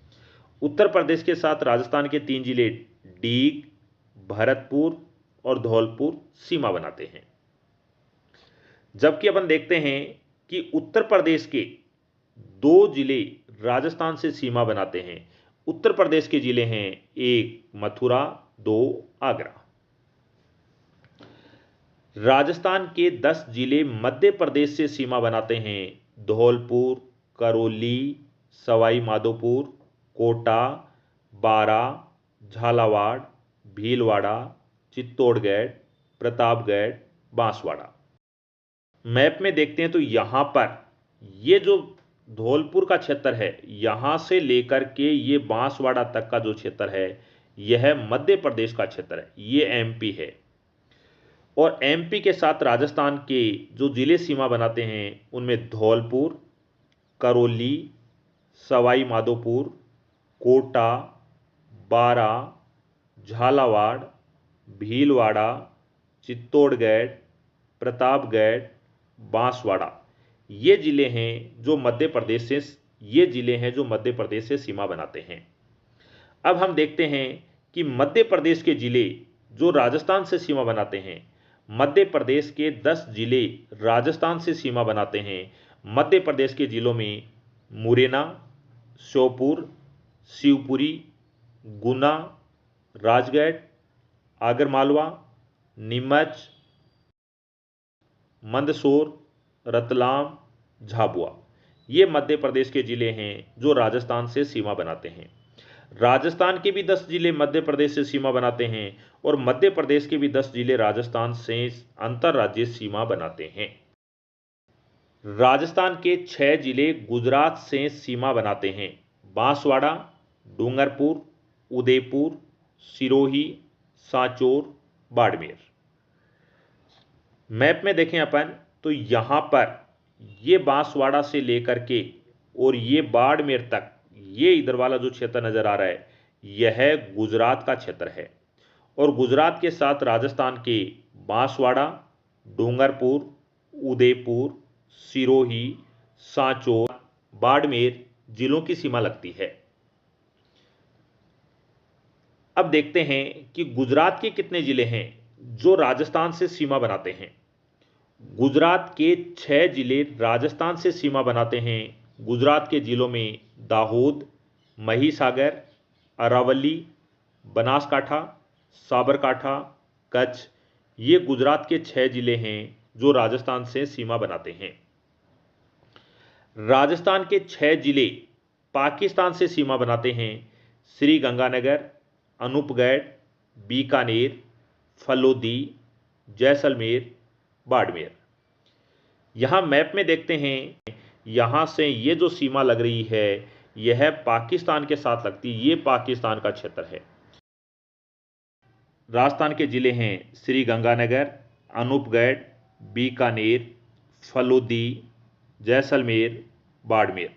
उत्तर प्रदेश के साथ राजस्थान के 3 जिले डीग, भरतपुर और धौलपुर सीमा बनाते हैं। जबकि अपन देखते हैं कि उत्तर प्रदेश के 2 जिले राजस्थान से सीमा बनाते हैं। उत्तर प्रदेश के जिले हैं एक मथुरा, दो आगरा। राजस्थान के 10 जिले मध्य प्रदेश से सीमा बनाते हैं, धौलपुर, करौली, सवाई माधोपुर, कोटा, बारा, झालावाड़, भीलवाड़ा, चित्तौड़गढ़, प्रतापगढ़, बांसवाड़ा। मैप में देखते हैं तो यहाँ पर ये जो धौलपुर का क्षेत्र है यहाँ से लेकर के ये बांसवाड़ा तक का जो क्षेत्र है यह मध्य प्रदेश का क्षेत्र है, ये एमपी है। और एमपी के साथ राजस्थान के जो जिले सीमा बनाते हैं उनमें धौलपुर, करौली, सवाई माधोपुर, कोटा, बारा, झालावाड़, भीलवाड़ा, चित्तौड़गढ़, प्रतापगढ़, बांसवाड़ा ये जिले हैं जो मध्य प्रदेश से सीमा बनाते हैं। अब हम देखते हैं कि मध्य प्रदेश के जिले जो राजस्थान से सीमा बनाते हैं, मध्य प्रदेश के 10 जिले राजस्थान से सीमा बनाते हैं। मध्य प्रदेश के जिलों में मुरैना, श्योपुर, शिवपुरी, गुना, राजगढ़, आगरमालवा, नीमच, मंदसौर, रतलाम, झाबुआ। ये मध्य प्रदेश के जिले हैं जो राजस्थान से सीमा बनाते हैं। राजस्थान के भी 10 जिले मध्य प्रदेश से सीमा बनाते हैं और मध्य प्रदेश के भी 10 जिले राजस्थान से अंतर्राज्यीय सीमा बनाते हैं। राजस्थान के 6 जिले गुजरात से सीमा बनाते हैं। बांसवाड़ा, डूंगरपुर, उदयपुर, सिरोही, सांचौर, बाड़मेर। मैप में देखें अपन तो यहाँ पर ये बांसवाड़ा से लेकर के और ये बाड़मेर तक, ये इधर वाला जो क्षेत्र नज़र आ रहा है यह गुजरात का क्षेत्र है। और गुजरात के साथ राजस्थान के बांसवाड़ा, डूंगरपुर, उदयपुर, सिरोही, सांचौर, बाड़मेर जिलों की सीमा लगती है। अब देखते हैं कि गुजरात के कितने जिले हैं जो राजस्थान से सीमा बनाते हैं। गुजरात के 6 जिले राजस्थान से सीमा बनाते हैं। गुजरात के जिलों में दाहोद, महिसागर, अरावली, बनासकाठा, साबरकाठा, कच्छ, ये गुजरात के 6 जिले हैं जो राजस्थान से सीमा बनाते हैं। राजस्थान के 6 जिले पाकिस्तान से सीमा बनाते हैं। श्री गंगानगर, अनूपगढ़, बीकानेर, फलोदी, जैसलमेर, बाड़मेर। यहाँ मैप में देखते हैं, यहाँ से ये जो सीमा लग रही है यह पाकिस्तान के साथ लगती है, ये पाकिस्तान का क्षेत्र है। राजस्थान के जिले हैं श्री गंगानगर, अनूपगढ़, बीकानेर, फलोदी, जैसलमेर, बाड़मेर।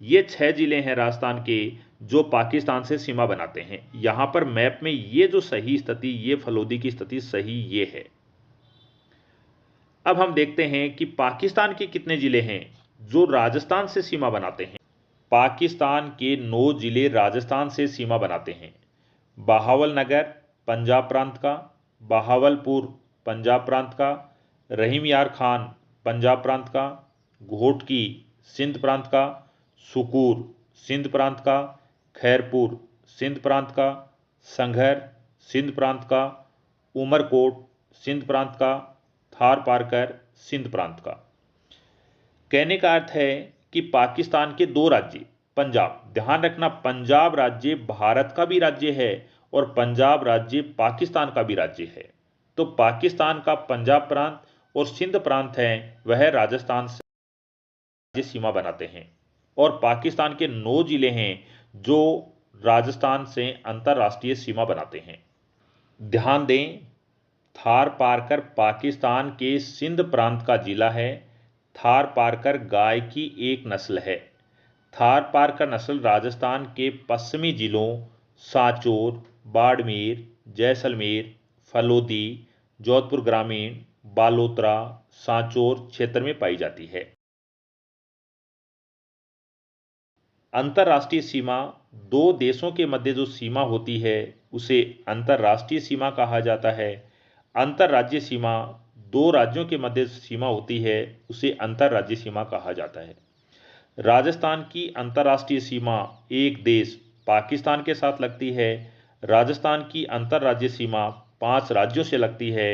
ये 6 जिले हैं राजस्थान के जो पाकिस्तान से सीमा बनाते हैं। यहाँ पर मैप में ये जो सही स्थिति, ये फलोदी की स्थिति सही ये है। अब हम देखते हैं कि पाकिस्तान के कितने जिले हैं जो राजस्थान से सीमा बनाते हैं। पाकिस्तान के 9 जिले राजस्थान से सीमा बनाते हैं। बहावलनगर पंजाब प्रांत का, बहावलपुर पंजाब प्रांत का, रहीम यार खान पंजाब प्रांत का, घोटकी सिंध प्रांत का, सुकूर सिंध प्रांत का, खैरपुर सिंध प्रांत का, संघर सिंध प्रांत का, उमरकोट सिंध प्रांत का, थार पारकर सिंध प्रांत का। कहने का अर्थ है कि पाकिस्तान के 2 राज्य, पंजाब, ध्यान रखना पंजाब राज्य भारत का भी राज्य है और पंजाब राज्य पाकिस्तान का भी राज्य है। तो पाकिस्तान का पंजाब प्रांत और सिंध प्रांत है वह राजस्थान से सीमा बनाते हैं। और पाकिस्तान के 9 जिले हैं जो राजस्थान से अंतर्राष्ट्रीय सीमा बनाते हैं। ध्यान दें, थार पारकर पाकिस्तान के सिंध प्रांत का जिला है। थार पारकर गाय की एक नस्ल है। थार पारकर नस्ल राजस्थान के पश्चिमी जिलों सांचौर, बाड़मेर, जैसलमेर, फलोदी, जोधपुर ग्रामीण, बालोतरा, सांचौर क्षेत्र में पाई जाती है। अंतर्राष्ट्रीय सीमा 2 देशों के मध्य जो सीमा होती है उसे अंतर्राष्ट्रीय सीमा कहा जाता है। अंतर्राज्यीय सीमा 2 राज्यों के मध्य सीमा होती है उसे अंतर्राज्यीय सीमा कहा जाता है। राजस्थान की अंतर्राष्ट्रीय सीमा एक देश पाकिस्तान के साथ लगती है। राजस्थान की अंतर्राज्यीय सीमा 5 राज्यों से लगती है।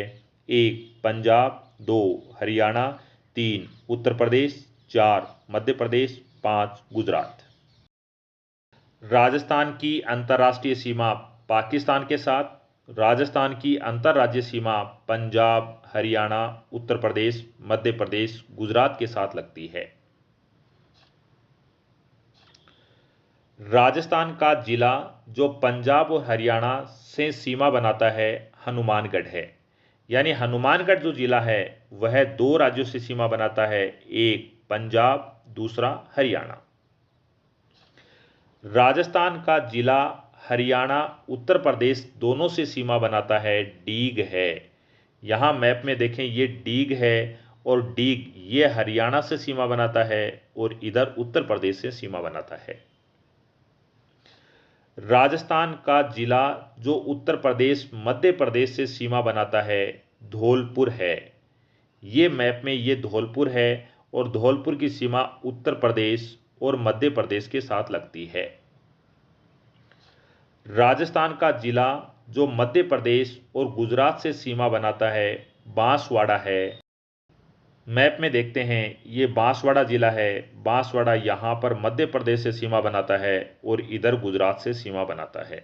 1 पंजाब, 2 हरियाणा, 3 उत्तर प्रदेश, 4 मध्य प्रदेश, 5 गुजरात। राजस्थान की अंतर्राष्ट्रीय सीमा पाकिस्तान के साथ, राजस्थान की अंतर्राज्यीय सीमा पंजाब, हरियाणा, उत्तर प्रदेश, मध्य प्रदेश, गुजरात के साथ लगती है। राजस्थान का जिला जो पंजाब और हरियाणा से सीमा बनाता है हनुमानगढ़ है। यानी हनुमानगढ़ जो जिला है वह 2 राज्यों से सीमा बनाता है, एक पंजाब, दूसरा हरियाणा। राजस्थान का जिला हरियाणा, उत्तर प्रदेश दोनों से सीमा बनाता है, डीग है। यहाँ मैप में देखें ये डीग है और डीग ये हरियाणा से सीमा बनाता है और इधर उत्तर प्रदेश से सीमा बनाता है। राजस्थान का जिला जो उत्तर प्रदेश मध्य प्रदेश से सीमा बनाता है धौलपुर है। ये मैप में ये धौलपुर है और धौलपुर की सीमा उत्तर प्रदेश और मध्य प्रदेश के साथ लगती है। राजस्थान का जिला जो मध्य प्रदेश और गुजरात से सीमा बनाता है बांसवाड़ा है। मैप में देखते हैं, ये बांसवाड़ा जिला है। बांसवाड़ा यहाँ पर मध्य प्रदेश से सीमा बनाता है और इधर गुजरात से सीमा बनाता है।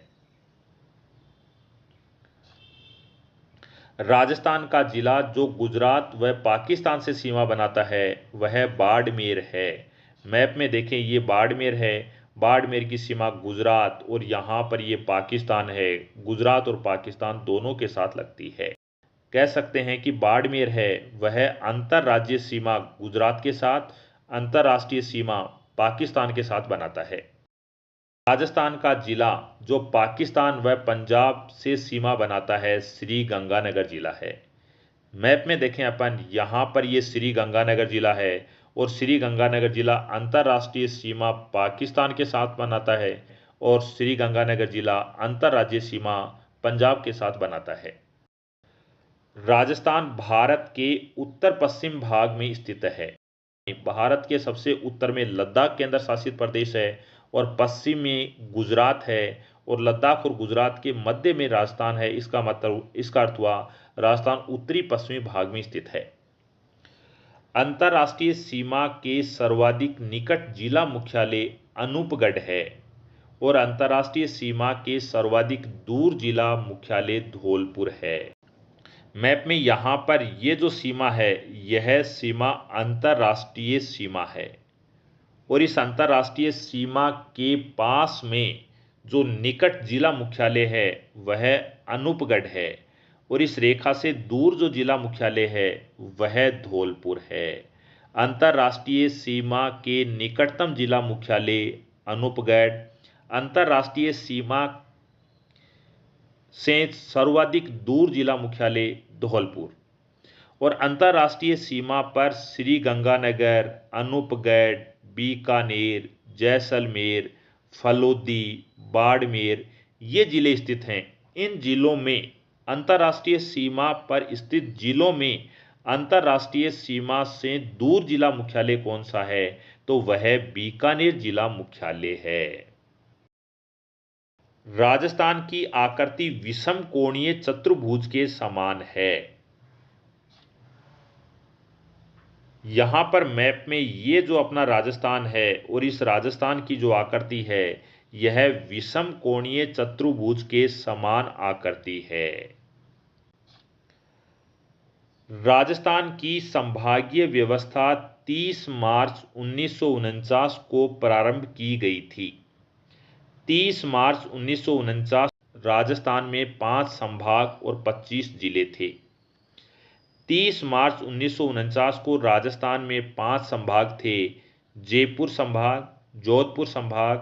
राजस्थान का जिला जो गुजरात व पाकिस्तान से सीमा बनाता है वह बाड़मेर है। मैप में देखें, ये बाड़मेर है। बाड़मेर की सीमा गुजरात और यहाँ पर ये पाकिस्तान है। गुजरात और पाकिस्तान दोनों के साथ लगती है। कह सकते हैं कि बाड़मेर है वह अंतर्राज्यीय सीमा गुजरात के साथ, अंतर्राष्ट्रीय सीमा पाकिस्तान के साथ बनाता है। राजस्थान का जिला जो पाकिस्तान व पंजाब से सीमा बनाता है श्री गंगानगर जिला है। मैप में देखें अपन, यहाँ पर ये श्री गंगानगर जिला है और श्री गंगानगर जिला अंतर्राष्ट्रीय सीमा पाकिस्तान के साथ बनाता है और श्री गंगानगर जिला अंतर्राज्यीय सीमा पंजाब के साथ बनाता है। राजस्थान भारत के उत्तर पश्चिम भाग में स्थित है। भारत के सबसे उत्तर में लद्दाख केंद्र शासित प्रदेश है और पश्चिम में गुजरात है और लद्दाख और गुजरात के मध्य में राजस्थान है। इसका मतलब, इसका अर्थ हुआ राजस्थान उत्तरी पश्चिमी भाग में स्थित है। अंतर्राष्ट्रीय सीमा के सर्वाधिक निकट जिला मुख्यालय अनूपगढ़ है और अंतर्राष्ट्रीय सीमा के सर्वाधिक दूर जिला मुख्यालय धौलपुर है। मैप में यहाँ पर ये जो सीमा है यह सीमा अंतर्राष्ट्रीय सीमा है और इस अंतर्राष्ट्रीय सीमा के पास में जो निकट जिला मुख्यालय है वह अनूपगढ़ है और इस रेखा से दूर जो जिला मुख्यालय है वह धौलपुर है। अंतर्राष्ट्रीय सीमा के निकटतम जिला मुख्यालय अनूपगढ़, अंतर्राष्ट्रीय सीमा से सर्वाधिक दूर जिला मुख्यालय धौलपुर और अंतर्राष्ट्रीय सीमा पर श्री गंगानगर, अनूपगढ़, बीकानेर, जैसलमेर, फलोदी, बाड़मेर ये जिले स्थित हैं। इन जिलों में अंतर्राष्ट्रीय सीमा पर स्थित जिलों में अंतर्राष्ट्रीय सीमा से दूर जिला मुख्यालय कौन सा है, तो वह बीकानेर जिला मुख्यालय है। राजस्थान की आकृति विषम कोणीय चतुर्भुज के समान है। यहाँ पर मैप में ये जो अपना राजस्थान है और इस राजस्थान की जो आकृति है यह विषम कोणीय चतुर्भुज के समान आकृति है। राजस्थान की संभागीय व्यवस्था 30 मार्च 1949 को प्रारंभ की गई थी। 30 मार्च 1949 राजस्थान में 5 संभाग और 25 जिले थे। 30 मार्च 1949 को राजस्थान में 5 संभाग थे: जयपुर संभाग, जोधपुर संभाग,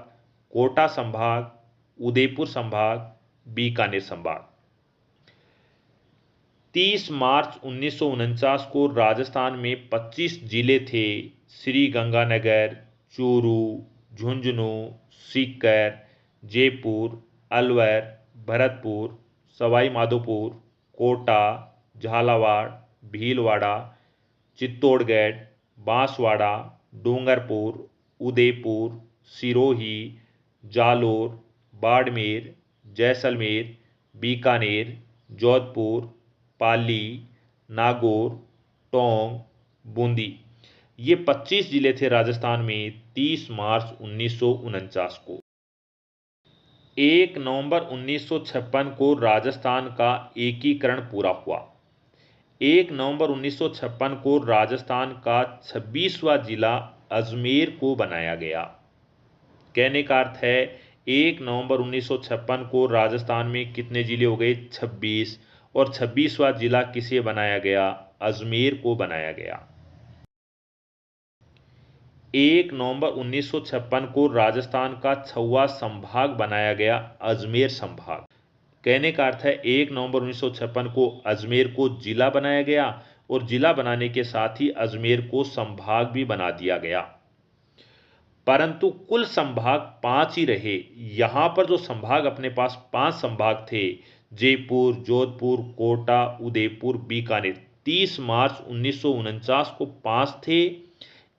कोटा संभाग, उदयपुर संभाग, बीकानेर संभाग। 30 मार्च 1949 को राजस्थान में 25 जिले थे: श्री गंगानगर, चूरू, झुंझुनू, सीकर, जयपुर, अलवर, भरतपुर, सवाई माधोपुर, कोटा, झालावाड़, भीलवाड़ा, चित्तौड़गढ़, बांसवाड़ा, डूंगरपुर, उदयपुर, सिरोही, जालोर, बाड़मेर, जैसलमेर, बीकानेर, जोधपुर, पाली, नागौर, टोंक, बूंदी ये 25 जिले थे राजस्थान में 30 मार्च 1949 को। 1 नवंबर 1956 को राजस्थान का एकीकरण पूरा हुआ। 1 नवंबर 1956 को राजस्थान का 26वां जिला अजमेर को बनाया गया। कहने का अर्थ है 1 नवंबर 1956 को राजस्थान में कितने जिले हो गए? 26, और 26वां जिला किसे बनाया गया? अजमेर को बनाया गया। 1 नवंबर 1956 को राजस्थान का 6वां संभाग बनाया गया, अजमेर संभाग। कहने का अर्थ है 1 नवंबर 1956 को अजमेर को जिला बनाया गया और जिला बनाने के साथ ही अजमेर को संभाग भी बना दिया गया। परंतु कुल संभाग 5 ही रहे। यहां पर जो संभाग अपने पास 5 संभाग थे, जयपुर, जोधपुर, कोटा, उदयपुर, बीकानेर, 30 मार्च 1949 को 5 थे।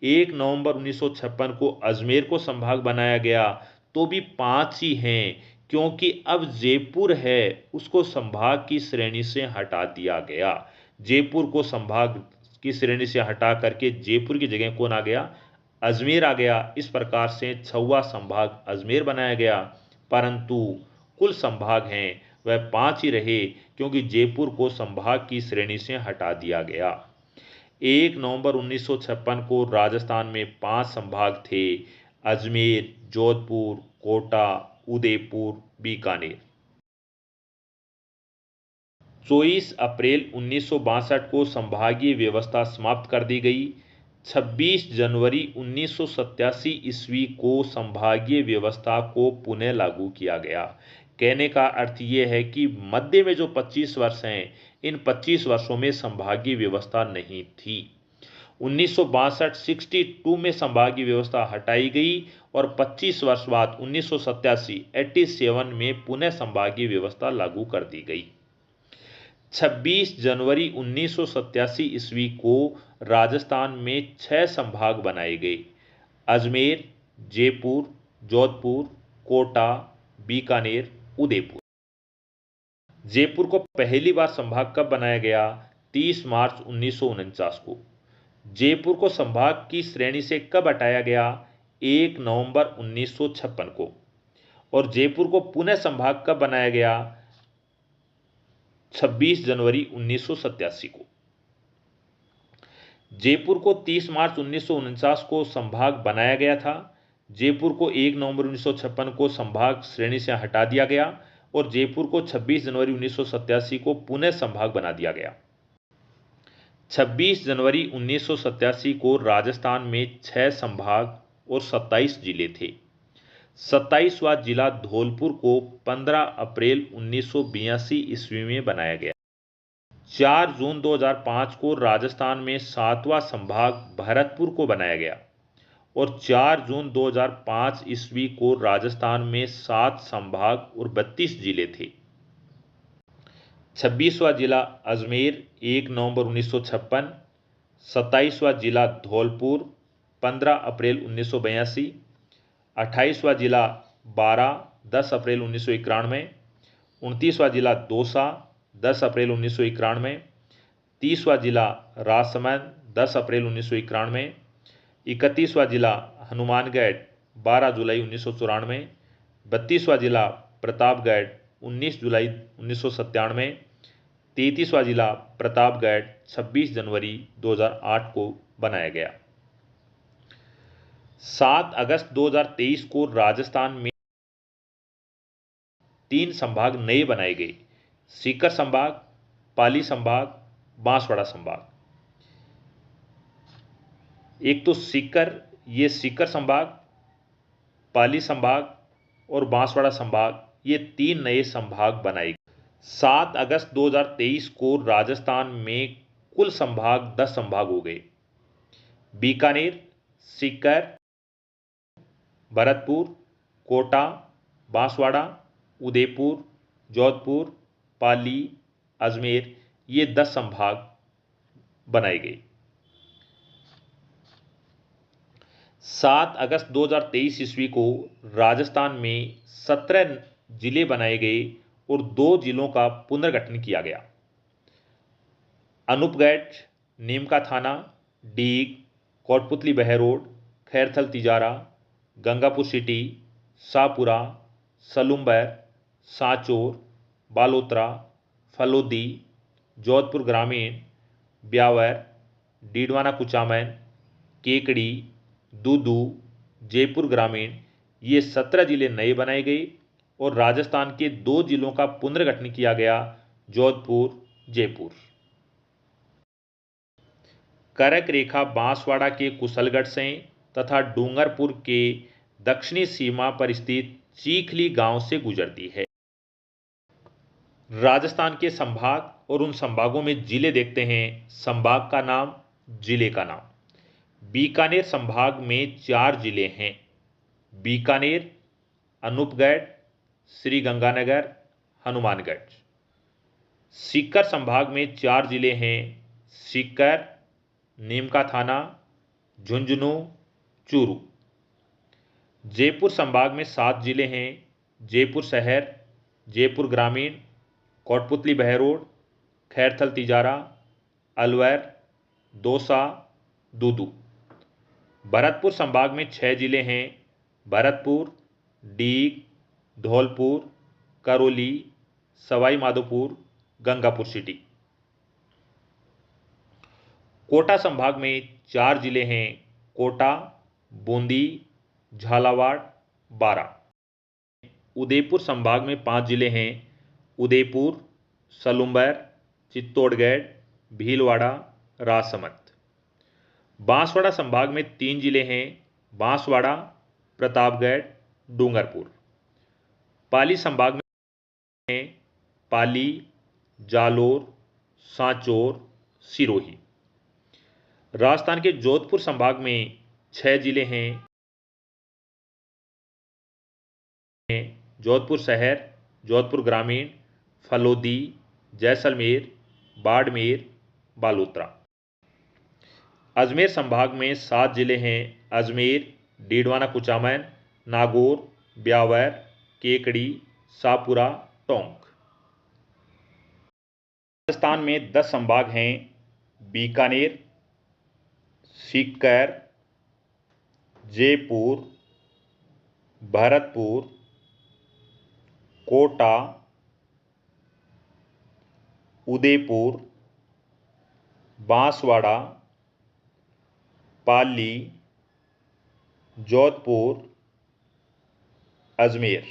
1 नवंबर 1956 को अजमेर को संभाग बनाया गया तो भी 5 ही हैं, क्योंकि अब जयपुर है उसको संभाग की श्रेणी से हटा दिया गया। जयपुर को संभाग की श्रेणी से हटा करके जयपुर की जगह कौन आ गया? अजमेर आ गया। इस प्रकार से 6वां संभाग अजमेर बनाया गया, परंतु कुल संभाग हैं वह 5 ही रहे, क्योंकि जयपुर को संभाग की श्रेणी से हटा दिया गया। 1 नवंबर 1956 को राजस्थान में 5 संभाग थे: अजमेर, जोधपुर, कोटा, उदयपुर, बीकानेर। 24 अप्रैल 1962 को संभागीय व्यवस्था समाप्त कर दी गई। 26 जनवरी 1987 ईस्वी को संभागीय व्यवस्था को पुनः लागू किया गया। कहने का अर्थ यह है कि मध्य में जो 25 वर्ष हैं, इन 25 वर्षों में संभागीय व्यवस्था नहीं थी। 1962 में संभागीय व्यवस्था हटाई गई और 25 वर्ष बाद 1987 में पुनः संभागीय व्यवस्था लागू कर दी गई। 26 जनवरी 1987 ईस्वी को राजस्थान में 6 संभाग बनाए गए: अजमेर, जयपुर, जोधपुर, कोटा, बीकानेर, उदयपुर। जयपुर को पहली बार संभाग कब बनाया गया? 30 मार्च 1949 को। जयपुर को संभाग की श्रेणी से कब हटाया गया? 1 नवंबर 1956 को। और जयपुर को पुनः संभाग कब बनाया गया? 26 जनवरी 1987 को। जयपुर को 30 मार्च 1949 को संभाग बनाया गया था। जयपुर को 1 नवंबर 1956 को संभाग श्रेणी से हटा दिया गया और जयपुर को 26 जनवरी 1987 को पुनः संभाग बना दिया गया। 26 जनवरी 1987 को राजस्थान में 6 संभाग और 27 जिले थे। 27वां जिला धौलपुर को 15 अप्रैल 1982 ईस्वी में बनाया गया। 4 जून 2005 को राजस्थान में 7वां संभाग भरतपुर को बनाया गया और 4 जून 2005 ईस्वी को राजस्थान में 7 संभाग और 32 जिले थे। 26वां जिला अजमेर 1 नवंबर 1956, 27वां जिला धौलपुर 15 अप्रैल 1982, 28वां जिला बारा 10 अप्रैल 1991, 29वां जिला दौसा 10 अप्रैल 1991, 30वां जिला राजसमंद 10 अप्रैल 1991, 31वां जिला हनुमानगढ़ 12 जुलाई 1994, 32वां जिला प्रतापगढ़ 19 जुलाई 1997, 33वां जिला प्रतापगढ़ 26 जनवरी 2008 को बनाया गया। 7 अगस्त 2023 को राजस्थान में 3 संभाग नए बनाए गए: सीकर संभाग, पाली संभाग, बांसवाड़ा संभाग। एक तो सीकर, ये सीकर संभाग, पाली संभाग और बांसवाड़ा संभाग, ये 3 नए संभाग बनाए गए। 7 अगस्त 2023 को राजस्थान में कुल संभाग 10 संभाग हो गए: बीकानेर, सीकर, भरतपुर, कोटा, बांसवाड़ा, उदयपुर, जोधपुर, पाली, अजमेर, ये 10 संभाग बनाए गए। 7 अगस्त 2023 ईस्वी को राजस्थान में 17 जिले बनाए गए और 2 जिलों का पुनर्गठन किया गया: अनूपगढ़, नीमका थाना, डीग, कोटपुतली बहरोड, खैरथल तिजारा, गंगापुर सिटी, शाहपुरा, सलुम्बर, सांचौर, बालोतरा, फलोदी, जोधपुर ग्रामीण, ब्यावर, डीडवाना कुचामन, केकड़ी, दूदू, जयपुर ग्रामीण, ये 17 जिले नए बनाए गए और राजस्थान के 2 जिलों का पुनर्गठन किया गया: जोधपुर, जयपुर। करक रेखा बांसवाड़ा के कुशलगढ़ से तथा डूंगरपुर के दक्षिणी सीमा पर स्थित चीखली गांव से गुजरती है। राजस्थान के संभाग और उन संभागों में जिले देखते हैं। संभाग का नाम, जिले का नाम। बीकानेर संभाग में 4 जिले हैं: बीकानेर, अनूपगढ़, श्रीगंगानगर, हनुमानगढ़। सीकर संभाग में 4 जिले हैं: सीकर, नीमका थाना, झुंझुनू, चूरू। जयपुर संभाग में 7 जिले हैं: जयपुर शहर, जयपुर ग्रामीण, कोटपुतली बहरोड, खैरथल तिजारा, अलवर, दौसा, दूदू। भरतपुर संभाग में 6 जिले हैं: भरतपुर, डीग, धौलपुर, करौली, सवाई माधोपुर, गंगापुर सिटी। कोटा संभाग में 4 जिले हैं: कोटा, बूंदी, झालावाड़, बारां। उदयपुर संभाग में 5 जिले हैं: उदयपुर, सलुम्बर, चित्तौड़गढ़, भीलवाड़ा, राजसमंद। बांसवाड़ा संभाग में 3 जिले हैं: बांसवाड़ा, प्रतापगढ़, डूंगरपुर। पाली संभाग में हैं: पाली, जालोर, सांचौर, सिरोही। राजस्थान के जोधपुर संभाग में 6 जिले हैं: जोधपुर शहर, जोधपुर ग्रामीण, फलोदी, जैसलमेर, बाड़मेर, बालोतरा। अजमेर संभाग में 7 जिले हैं: अजमेर, डीडवाना कुचामन, नागौर, ब्यावर, केकड़ी, शाहपुरा, टोंक। राजस्थान में 10 संभाग हैं: बीकानेर, सीकर, जयपुर, भरतपुर, कोटा, उदयपुर, बांसवाड़ा, पाली, जोधपुर, अजमेर।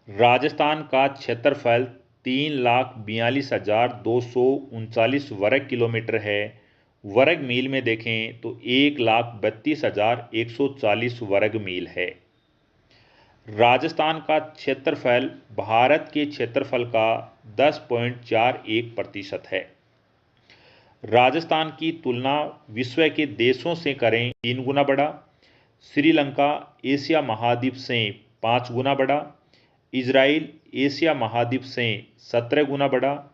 राजस्थान का क्षेत्रफल 3,42,239 वर्ग किलोमीटर है। वर्ग मील में देखें तो 1,32,140 वर्ग मील है। राजस्थान का क्षेत्रफल भारत के क्षेत्रफल का 10.41% है। राजस्थान की तुलना विश्व के देशों से करें 3 गुना बड़ा, श्रीलंका एशिया महाद्वीप से 5 गुना बड़ा, इजराइल एशिया महाद्वीप से 17 गुना बड़ा,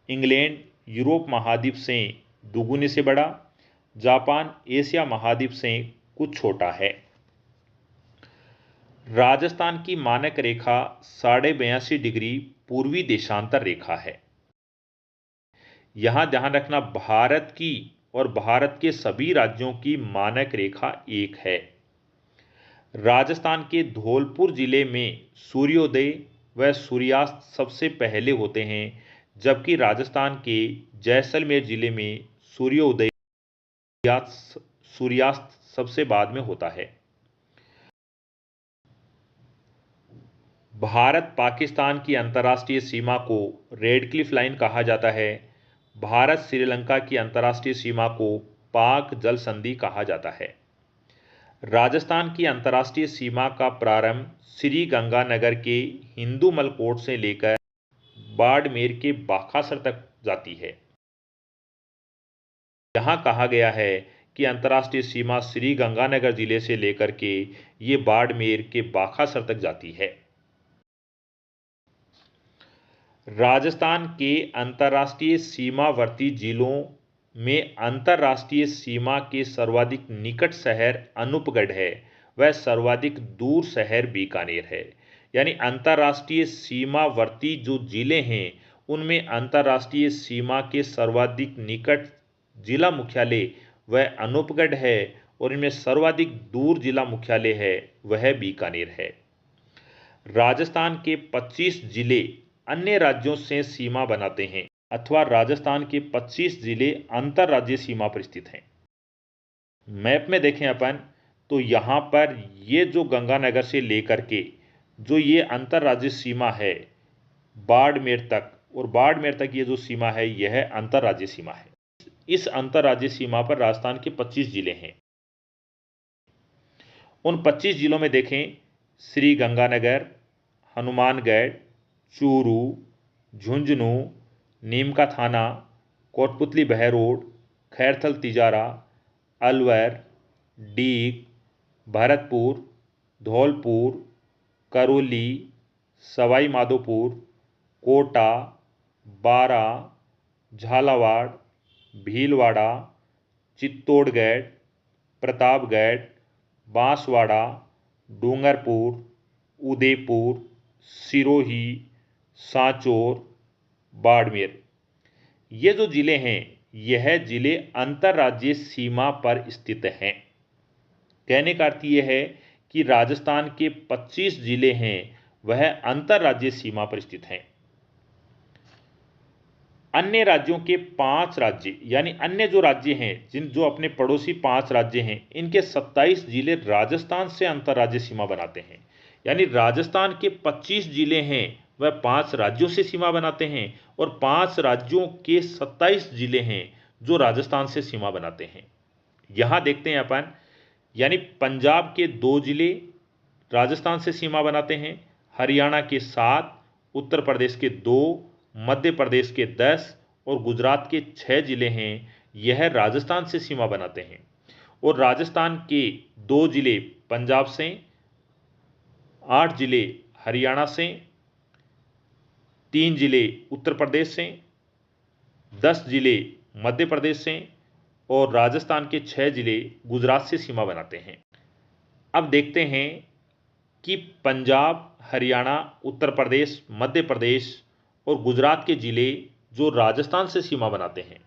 इंग्लैंड यूरोप महाद्वीप से 2 गुने से बड़ा, जापान एशिया महाद्वीप से कुछ छोटा है। राजस्थान की मानक रेखा 82.5 डिग्री पूर्वी देशांतर रेखा है। यहां ध्यान रखना, भारत की और भारत के सभी राज्यों की मानक रेखा एक है। राजस्थान के धौलपुर जिले में सूर्योदय व सूर्यास्त सबसे पहले होते हैं, जबकि राजस्थान के जैसलमेर जिले में सूर्योदय सूर्यास्त सबसे बाद में होता है। भारत पाकिस्तान की अंतर्राष्ट्रीय सीमा को रेड क्लिफ लाइन कहा जाता है। भारत श्रीलंका की अंतर्राष्ट्रीय सीमा को पाक जल संधि कहा जाता है। राजस्थान की अंतर्राष्ट्रीय सीमा का प्रारंभ श्री गंगानगर के हिंदू मलकोट से लेकर बाड़मेर के बाखासर तक जाती है। यहां कहा गया है कि अंतर्राष्ट्रीय सीमा श्री गंगानगर जिले से लेकर के ये बाड़मेर के बाखासर तक जाती है। राजस्थान के अंतर्राष्ट्रीय सीमावर्ती जिलों में अंतर्राष्ट्रीय सीमा के सर्वाधिक निकट शहर अनूपगढ़ है, वह सर्वाधिक दूर शहर बीकानेर है। यानी अंतर्राष्ट्रीय सीमावर्ती जो जिले हैं उनमें अंतर्राष्ट्रीय सीमा के सर्वाधिक निकट जिला मुख्यालय वह अनूपगढ़ है और इनमें सर्वाधिक दूर जिला मुख्यालय है वह बीकानेर है। राजस्थान के 25 जिले अन्य राज्यों से सीमा बनाते हैं अथवा राजस्थान के 25 जिले अंतर्राज्यीय सीमा पर स्थित हैं। मैप में देखें अपन तो यहाँ पर ये जो गंगानगर से लेकर के जो ये अंतर्राज्यीय सीमा है बाड़मेर तक, और बाड़मेर तक ये जो सीमा है यह अंतर्राज्यीय सीमा है। इस अंतर्राज्यीय सीमा पर राजस्थान के 25 जिले हैं। उन 25 जिलों में देखें श्री गंगानगर, हनुमानगढ़, चूरू, झुंझुनू, नीमका थाना, कोटपुतली बहरोड, खैरथल तिजारा, अलवर, डीग, भरतपुर, धौलपुर, करौली, सवाई माधोपुर, कोटा, बारां, झालावाड़, भीलवाड़ा, चित्तौड़गढ़, प्रतापगढ़, बांसवाड़ा, डूंगरपुर, उदयपुर, सिरोही, सांचौर, बाड़मेर। ये जो जिले हैं यह जिले अंतर्राज्यीय सीमा पर स्थित हैं। कहने का अर्थ यह है कि राजस्थान के 25 जिले हैं वह अंतर्राज्यीय सीमा पर स्थित हैं। अन्य राज्यों के 5 राज्य यानी अन्य जो राज्य हैं जो अपने पड़ोसी 5 राज्य हैं इनके 27 जिले राजस्थान से अंतर्राज्यीय सीमा बनाते हैं। यानी राजस्थान के 25 जिले हैं वह 5 राज्यों से सीमा बनाते हैं और 5 राज्यों के 27 जिले हैं जो राजस्थान से सीमा बनाते हैं। यहां देखते हैं अपन, यानी पंजाब के 2 जिले राजस्थान से सीमा बनाते हैं, हरियाणा के 7, उत्तर प्रदेश के 2, मध्य प्रदेश के 10 और गुजरात के 6 जिले हैं यह राजस्थान से सीमा बनाते हैं। और राजस्थान के 2 जिले पंजाब से, 8 जिले हरियाणा से, 3 जिले उत्तर प्रदेश से, 10 जिले मध्य प्रदेश से और राजस्थान के 6 जिले गुजरात से सीमा बनाते हैं। अब देखते हैं कि पंजाब, हरियाणा, उत्तर प्रदेश, मध्य प्रदेश और गुजरात के जिले जो राजस्थान से सीमा बनाते हैं।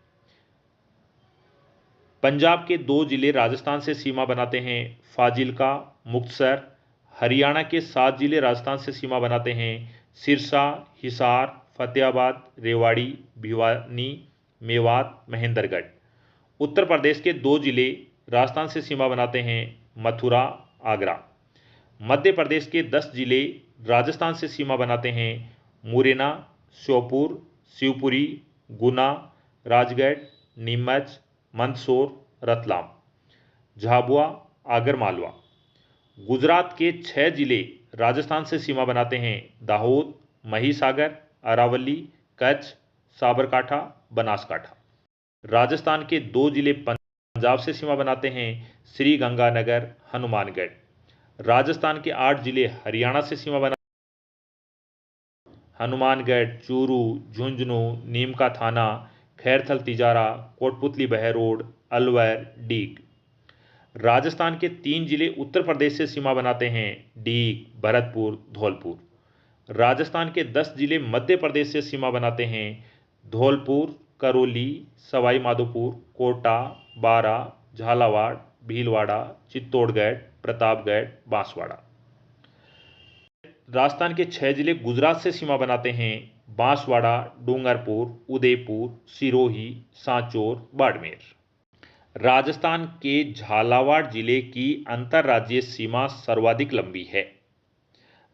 पंजाब के 2 जिले राजस्थान से सीमा बनाते हैं, फाजिल्का, मुक्तसर। हरियाणा के 7 जिले राजस्थान से सीमा बनाते हैं, सिरसा, हिसार, फतेहाबाद, रेवाड़ी, भिवानी, मेवात, महेंद्रगढ़। उत्तर प्रदेश के 2 जिले राजस्थान से सीमा बनाते हैं, मथुरा, आगरा। मध्य प्रदेश के 10 जिले राजस्थान से सीमा बनाते हैं, मुरैना, श्योपुर, शिवपुरी, गुना, राजगढ़, नीमच, मंदसौर, रतलाम, झाबुआ, आगरमालवा। गुजरात के 6 जिले राजस्थान से सीमा बनाते हैं, दाहोद, महिसागर, अरावली, कच्छ, साबरकाठा, बनासकाठा। राजस्थान के 2 जिले पंजाब से सीमा बनाते हैं, श्री गंगानगर, हनुमानगढ़। राजस्थान के 8 जिले हरियाणा से सीमा बनाते हैं, हनुमानगढ़, चूरू, झुंझुनू, नीम का थाना, खैरथल तिजारा, कोटपुतली बहरोड, अलवर, डीग। राजस्थान के 3 जिले उत्तर प्रदेश से सीमा बनाते हैं, डीग, भरतपुर, धौलपुर। राजस्थान के 10 जिले मध्य प्रदेश से सीमा बनाते हैं, धौलपुर, करौली, सवाई माधोपुर, कोटा, बारा, झालावाड़, भीलवाड़ा, चित्तौड़गढ़, प्रतापगढ़, बांसवाड़ा। राजस्थान के 6 जिले गुजरात से सीमा बनाते हैं, बांसवाड़ा, डूंगरपुर, उदयपुर, सिरोही, सांचौर, बाड़मेर। राजस्थान के झालावाड़ जिले की अंतर्राज्यीय सीमा सर्वाधिक लंबी है।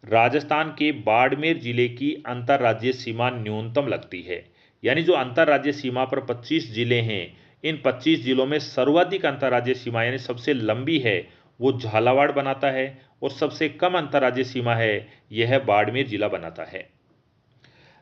राजस्थान के बाड़मेर जिले की अंतर्राज्यीय सीमा न्यूनतम लगती है। यानी जो अंतर्राज्यीय सीमा पर 25 जिले हैं, इन 25 जिलों में सर्वाधिक अंतर्राज्यीय सीमा यानी सबसे लंबी है वो झालावाड़ बनाता है और सबसे कम अंतर्राज्यीय सीमा है यह बाड़मेर जिला बनाता है।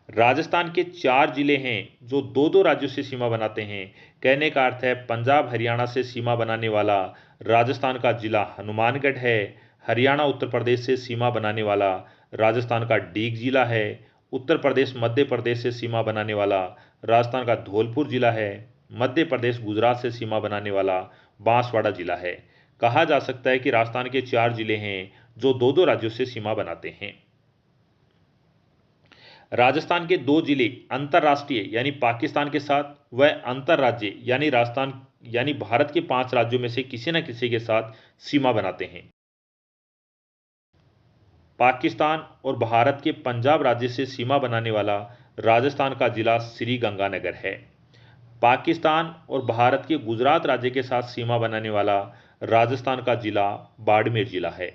राजस्थान के 4 जिले हैं जो 2-2 राज्यों से सीमा बनाते हैं। कहने का अर्थ है पंजाब हरियाणा से सीमा बनाने वाला राजस्थान का जिला हनुमानगढ़ है, हरियाणा उत्तर प्रदेश से सीमा बनाने वाला राजस्थान का डीग जिला है, उत्तर प्रदेश मध्य प्रदेश से सीमा बनाने वाला राजस्थान का धौलपुर जिला है, मध्य प्रदेश गुजरात से सीमा बनाने वाला बांसवाड़ा जिला है। कहा जा सकता है कि राजस्थान के 4 जिले हैं जो 2-2 राज्यों से सीमा बनाते हैं। राजस्थान के 2 जिले अंतर्राष्ट्रीय यानी पाकिस्तान के साथ व अंतर्राज्य यानी राजस्थान यानी भारत के 5 राज्यों में से किसी न किसी के साथ सीमा बनाते हैं। पाकिस्तान और भारत के पंजाब राज्य से सीमा बनाने वाला राजस्थान का जिला श्री गंगानगर है। पाकिस्तान और भारत के गुजरात राज्य के साथ सीमा बनाने वाला राजस्थान का जिला बाड़मेर जिला है।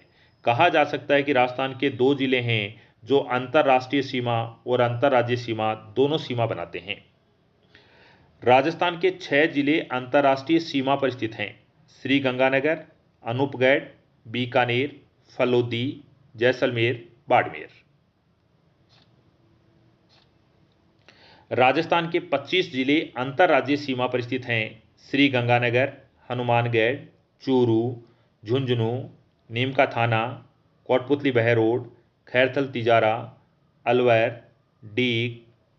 कहा जा सकता है कि राजस्थान के 2 जिले हैं जो अंतर्राष्ट्रीय सीमा और अंतर्राज्यीय सीमा दोनों सीमा बनाते हैं। राजस्थान के 6 जिले अंतर्राष्ट्रीय सीमा पर स्थित हैं, श्री गंगानगर, अनूपगढ़, बीकानेर, फलोदी, जैसलमेर, बाड़मेर। राजस्थान के 25 जिले अंतर्राज्यीय सीमा पर स्थित हैं, श्री गंगानगर, हनुमानगढ़, चूरू, झुंझुनू, नीम का थाना, कोटपुतली बहरोड, खैरथल तिजारा, अलवर, डीग,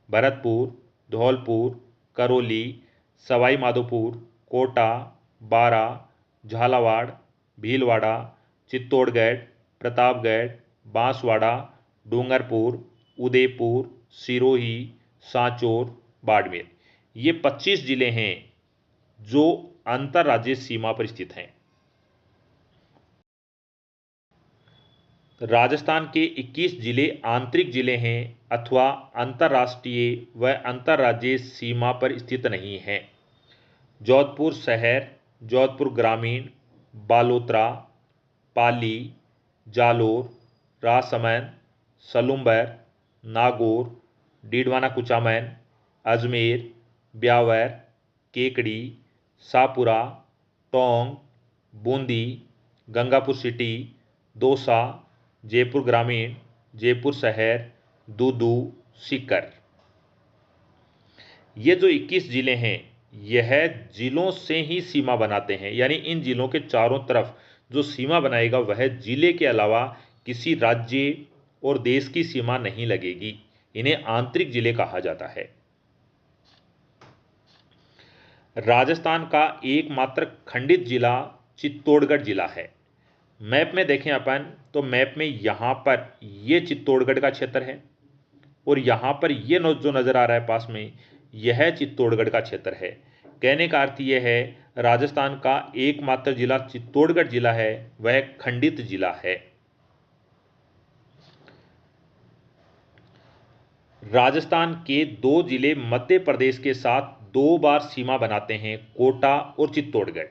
भरतपुर, धौलपुर, करौली, सवाई माधोपुर, कोटा, बारा, झालावाड़, भीलवाड़ा, चित्तौड़गढ़, प्रतापगढ़, बांसवाड़ा, डूंगरपुर, उदयपुर, सिरोही, सांचौर, बाड़मेर। ये 25 जिले हैं जो अंतर्राज्यीय सीमा पर स्थित हैं। राजस्थान के 21 जिले आंतरिक जिले हैं अथवा अंतर्राष्ट्रीय व अंतर्राज्यीय सीमा पर स्थित नहीं हैं। जोधपुर शहर, जोधपुर ग्रामीण, बालोतरा, पाली, जालोर, राजसमंद, सलूम्बर, नागौर, डीडवाना कुचामन, अजमेर, ब्यावर, केकड़ी, शाहपुरा, टोंक, बूंदी, गंगापुर सिटी, दौसा, जयपुर ग्रामीण, जयपुर शहर, दूदू, सीकर। ये जो 21 जिले हैं यह जिलों से ही सीमा बनाते हैं, यानी इन जिलों के चारों तरफ जो सीमा बनाएगा वह जिले के अलावा किसी राज्य और देश की सीमा नहीं लगेगी। इन्हें आंतरिक जिले कहा जाता है। राजस्थान का एकमात्र खंडित जिला चित्तौड़गढ़ जिला है। मैप में देखें अपन तो मैप में यहाँ पर ये चित्तौड़गढ़ का क्षेत्र है और यहाँ पर ये जो नज़र आ रहा है पास में यह चित्तौड़गढ़ का क्षेत्र है। कहने का अर्थ यह है राजस्थान का एकमात्र जिला चित्तौड़गढ़ जिला है, वह खंडित जिला है। राजस्थान के 2 जिले मध्य प्रदेश के साथ 2 बार सीमा बनाते हैं, कोटा और चित्तौड़गढ़।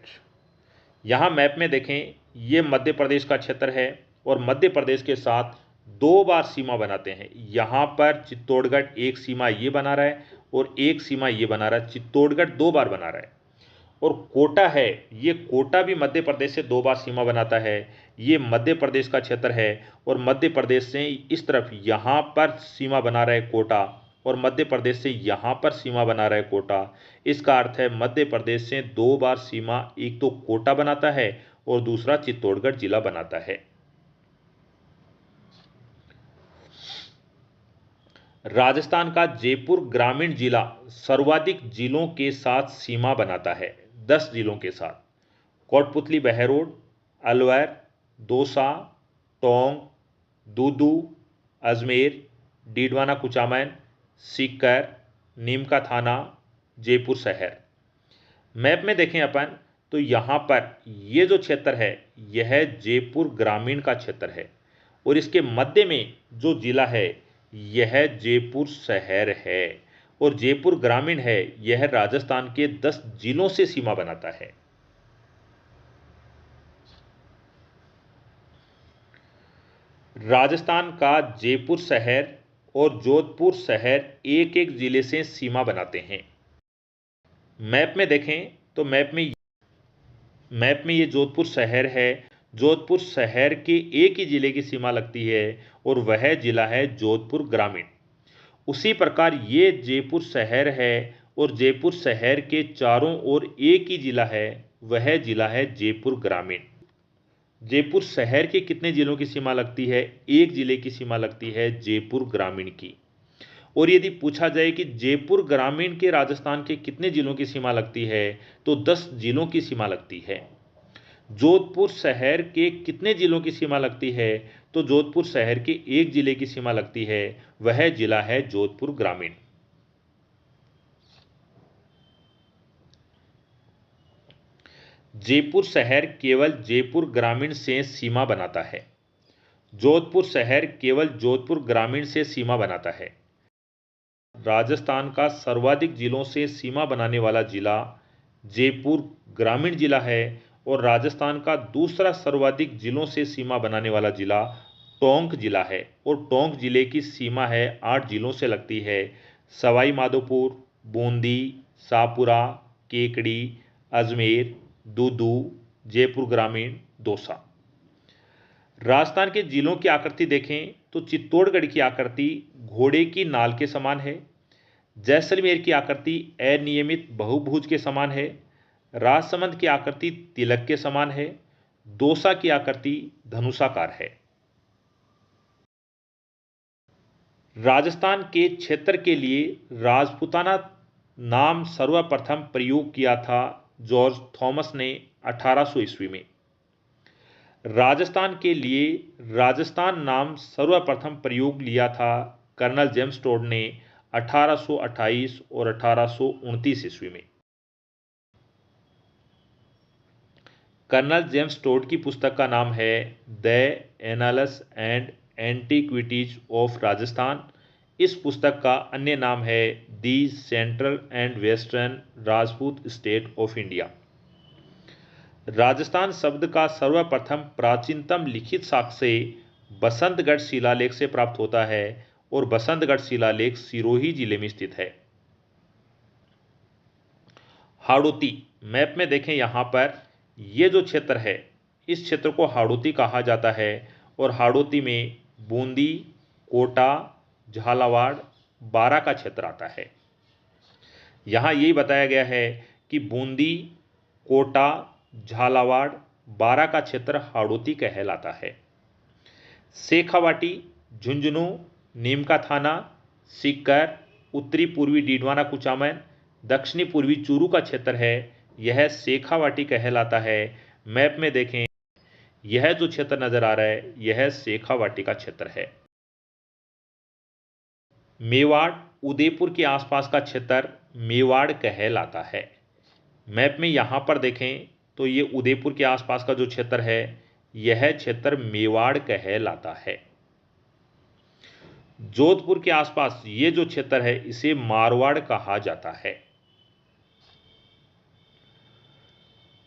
यहाँ मैप में देखें ये मध्य प्रदेश का क्षेत्र है और मध्य प्रदेश के साथ 2 बार सीमा बनाते हैं। यहाँ पर चित्तौड़गढ़ एक सीमा ये बना रहा है और एक सीमा ये बना रहा है। चित्तौड़गढ़ 2 बार बना रहा है। और कोटा है, ये कोटा भी मध्य प्रदेश से 2 बार सीमा बनाता है। ये मध्य प्रदेश का क्षेत्र है और मध्य प्रदेश से इस तरफ यहाँ पर सीमा बना रहा है कोटा और मध्य प्रदेश से यहाँ पर सीमा बना रहा है कोटा। इसका अर्थ है मध्य प्रदेश से 2 बार सीमा एक तो कोटा बनाता है और दूसरा चित्तौड़गढ़ जिला बनाता है। राजस्थान का जयपुर ग्रामीण जिला सर्वाधिक जिलों के साथ सीमा बनाता है, 10 जिलों के साथ। कोटपुतली बहरोड, अलवर, दौसा, टोंक, दूदू, अजमेर, डीडवाना कुचामन, सीकर, नीमका थाना, जयपुर शहर। मैप में देखें अपन तो यहाँ पर ये जो क्षेत्र है यह जयपुर ग्रामीण का क्षेत्र है और इसके मध्य में जो जिला है यह जयपुर शहर है और जयपुर ग्रामीण है यह राजस्थान के 10 जिलों से सीमा बनाता है। राजस्थान का जयपुर शहर और जोधपुर शहर एक एक जिले से सीमा बनाते हैं। मैप में देखें तो मैप में ये जोधपुर शहर है। जोधपुर शहर के एक ही जिले की सीमा लगती है और वह जिला है जोधपुर ग्रामीण। उसी प्रकार ये जयपुर शहर है और जयपुर शहर के चारों ओर एक ही जिला है, वह जिला है जयपुर ग्रामीण। जयपुर शहर के कितने जिलों की सीमा लगती है? एक जिले की सीमा लगती है जयपुर ग्रामीण की। और यदि पूछा जाए कि जयपुर ग्रामीण के राजस्थान के कितने जिलों की सीमा लगती है तो 10 जिलों की सीमा लगती है। जोधपुर शहर के कितने जिलों की सीमा लगती है तो जोधपुर शहर के एक जिले की सीमा लगती है, वह जिला है जोधपुर ग्रामीण। जयपुर शहर केवल जयपुर ग्रामीण से सीमा बनाता है। जोधपुर शहर केवल जोधपुर ग्रामीण से सीमा बनाता है। राजस्थान का सर्वाधिक जिलों से सीमा बनाने वाला जिला जयपुर ग्रामीण जिला है और राजस्थान का दूसरा सर्वाधिक जिलों से सीमा बनाने वाला जिला टोंक जिला है और टोंक जिले की सीमा है 8 जिलों से लगती है। सवाई माधोपुर, बूंदी, शाहपुरा, केकड़ी, अजमेर, दूदू, जयपुर ग्रामीण, दौसा। राजस्थान के जिलों की आकृति देखें तो चित्तौड़गढ़ की आकृति घोड़े की नाल के समान है। जैसलमेर की आकृति अनियमित बहुभुज के समान है। राजसमंद की आकृति तिलक के समान है। दौसा की आकृति धनुषाकार है। राजस्थान के क्षेत्र के लिए राजपूताना नाम सर्वप्रथम प्रयोग किया था जॉर्ज थॉमस ने 1800 ईस्वी में। राजस्थान के लिए राजस्थान नाम सर्वप्रथम प्रयोग लिया था कर्नल जेम्स टोड ने 1828 और 1829 ईस्वी में। कर्नल जेम्स टोड की पुस्तक का नाम है the एनालस and antiquities of Rajasthan. इस पुस्तक का अन्य नाम है the central and western Rajput state of India. Rajasthan शब्द का सर्वप्रथम प्राचीनतम लिखित साक्ष्य बसंतगढ़ शिलालेख से प्राप्त होता है और बसंतगढ़ शिलालेख सिरोही जिले में स्थित है। हाड़ौती मैप में देखें, यहाँ पर ये जो क्षेत्र है इस क्षेत्र को हाड़ौती कहा जाता है और हाड़ौती में बूंदी, कोटा, झालावाड़, बारा का क्षेत्र आता है। यहाँ यही बताया गया है कि बूंदी, कोटा, झालावाड़, बारा का क्षेत्र हाड़ौती कहलाता है। शेखावाटी, झुंझुनू, नीमका थाना, सीकर, उत्तरी पूर्वी डीडवाना कुचामन, दक्षिणी पूर्वी चूरू का क्षेत्र है, यह शेखावाटी कहलाता है। मैप में देखें, यह जो क्षेत्र नजर आ रहा है यह शेखावाटी का क्षेत्र है। मेवाड़, उदयपुर के आसपास का क्षेत्र मेवाड़ कहलाता है। मैप में यहां पर देखें तो ये उदयपुर के आसपास का जो क्षेत्र है यह क्षेत्र मेवाड़ कहलाता है। जोधपुर के आसपास ये जो क्षेत्र है इसे मारवाड़ कहा जाता है।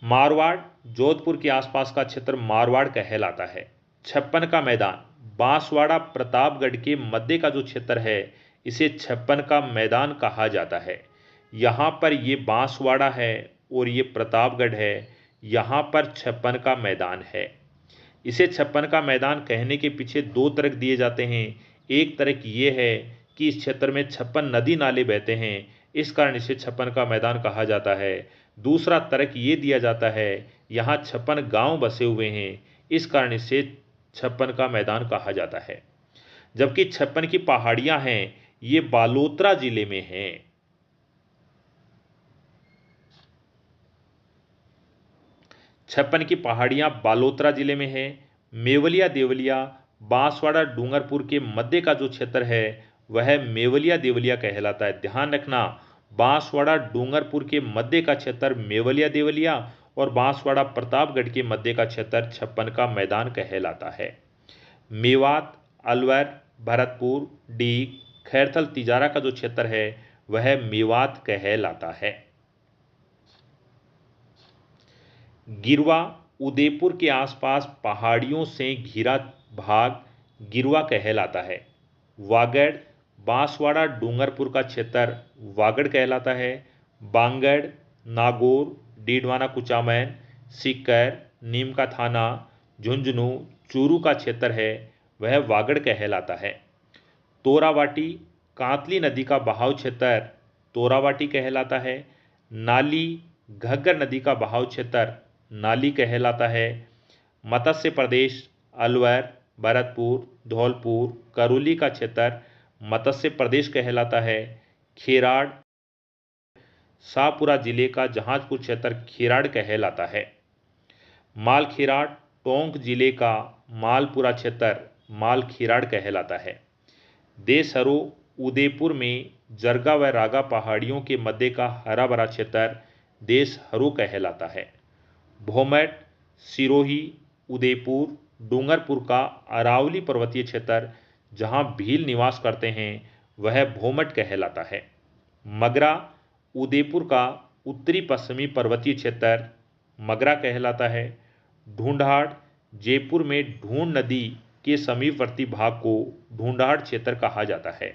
मारवाड़, जोधपुर के आसपास का क्षेत्र मारवाड़ कहलाता है। छप्पन का मैदान, बांसवाड़ा प्रतापगढ़ के मध्य का जो क्षेत्र है इसे छप्पन का मैदान कहा जाता है। यहाँ पर ये बांसवाड़ा है और ये प्रतापगढ़ है, यहाँ पर छप्पन का मैदान है। इसे छप्पन का मैदान कहने के पीछे दो तर्क दिए जाते हैं। एक तर्क ये है कि इस क्षेत्र में 56 नदी नाले बहते हैं, इस कारण इसे छप्पन का मैदान कहा जाता है। दूसरा तर्क ये दिया जाता है यहाँ 56 गांव बसे हुए हैं, इस कारण इसे छप्पन का मैदान कहा जाता है। जबकि छप्पन की पहाड़ियां हैं ये बालोतरा जिले में हैं। छप्पन की पहाड़ियां बालोतरा जिले में है। मेवलिया देवलिया बांसवाड़ा डूंगरपुर के मध्य का जो क्षेत्र है वह मेवलिया देवलिया कहलाता है। ध्यान रखना, बांसवाड़ा डूंगरपुर के मध्य का क्षेत्र मेवलिया देवलिया और बांसवाड़ा प्रतापगढ़ के मध्य का क्षेत्र छप्पन का मैदान कहलाता है। मेवात, अलवर, भरतपुर, डीग, खैरथल, तिजारा का जो क्षेत्र है वह मेवात कहलाता है। गिरवा, उदयपुर के आसपास पहाड़ियों से घिरा भाग गिरवा कहलाता है। वागड़, बांसवाड़ा डूंगरपुर का क्षेत्र वागड़ कहलाता है। बांगड़, नागौर, डीडवाना कुचामन, सीकर, नीमका थाना, झुंझुनू, चूरू का क्षेत्र है वह वागड़ कहलाता है। तोरावाटी, कांतली नदी का बहाव क्षेत्र तोरावाटी कहलाता है। नाली, घग्गर नदी का बहाव क्षेत्र नाली कहलाता है। मत्स्य प्रदेश अलवर, भरतपुर, धौलपुर, करौली का क्षेत्र मत्स्य प्रदेश कहलाता है। खेराड़, शाहपुरा जिले का जहाजपुर क्षेत्र खेराड़ कहलाता है। मालखेराड़, टोंक जिले का मालपुरा क्षेत्र मालखेराड़ कहलाता है। देशहरो, उदयपुर में जरगा व रागा पहाड़ियों के मध्य का हरा भरा क्षेत्र देशहरो कहलाता है। भोमट, सिरोही, उदयपुर, डूंगरपुर का अरावली पर्वतीय क्षेत्र जहां भील निवास करते हैं वह भोमट कहलाता है। मगरा, उदयपुर का उत्तरी पश्चिमी पर्वतीय क्षेत्र मगरा कहलाता है। ढूंढाड़, जयपुर में ढूंढ नदी के समीपवर्ती भाग को ढूंढाड़ क्षेत्र कहा जाता है।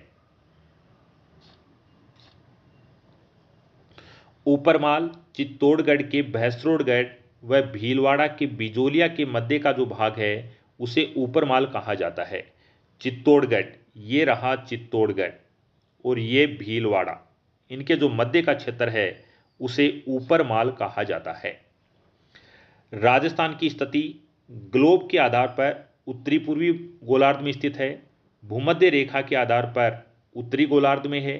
ऊपरमाल, चित्तौड़गढ़ के भैंसरोडगढ़ व भीलवाड़ा के बिजोलिया के मध्य का जो भाग है उसे ऊपरमाल कहा जाता है। चित्तौड़गढ़, ये रहा चित्तौड़गढ़ और ये भीलवाड़ा, इनके जो मध्य का क्षेत्र है उसे ऊपरमाल कहा जाता है। राजस्थान की स्थिति ग्लोब के आधार पर उत्तरी पूर्वी गोलार्ध में स्थित है। भूमध्य रेखा के आधार पर उत्तरी गोलार्ध में है।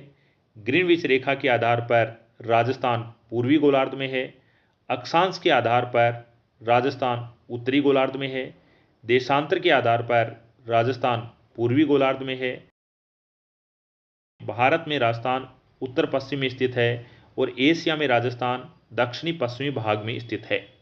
ग्रीनविच रेखा के आधार पर राजस्थान पूर्वी गोलार्ध में है। अक्षांश के आधार पर राजस्थान उत्तरी गोलार्ध में है। देशांतर के आधार पर राजस्थान पूर्वी गोलार्ध में है। भारत में राजस्थान उत्तर पश्चिम में स्थित है और एशिया में राजस्थान दक्षिणी पश्चिमी भाग में स्थित है।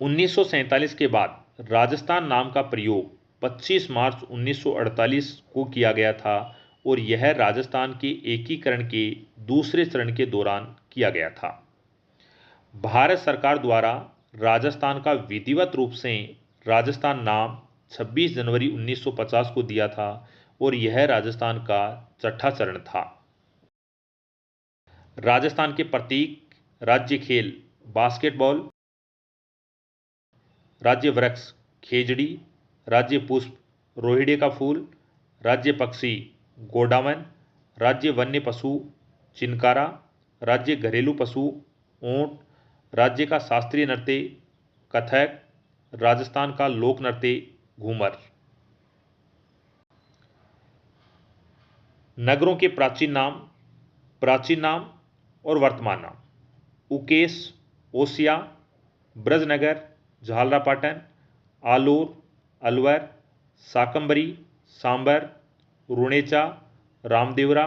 1947 के बाद राजस्थान नाम का प्रयोग 25 मार्च 1948 को किया गया था और यह राजस्थान के एकीकरण के दूसरे चरण के दौरान किया गया था। भारत सरकार द्वारा राजस्थान का विधिवत रूप से राजस्थान नाम 26 जनवरी 1950 को दिया था और यह राजस्थान का छठा चरण था। राजस्थान के प्रतीक, राज्य खेल बास्केटबॉल, राज्य वृक्ष खेजड़ी, राज्य पुष्प रोहिड़े का फूल, राज्य पक्षी गोडावन, राज्य वन्य पशु चिनकारा, राज्य घरेलू पशु ऊंट, राज्य का शास्त्रीय नृत्य कथक, राजस्थान का लोक नृत्य घूमर। नगरों के प्राचीन नाम और वर्तमान नाम: उकेश, ओसिया, ब्रजनगर, झालरापाटन, आलूर, अलवर, शाकंभरी, सांबर, रुणेचा, रामदेवरा,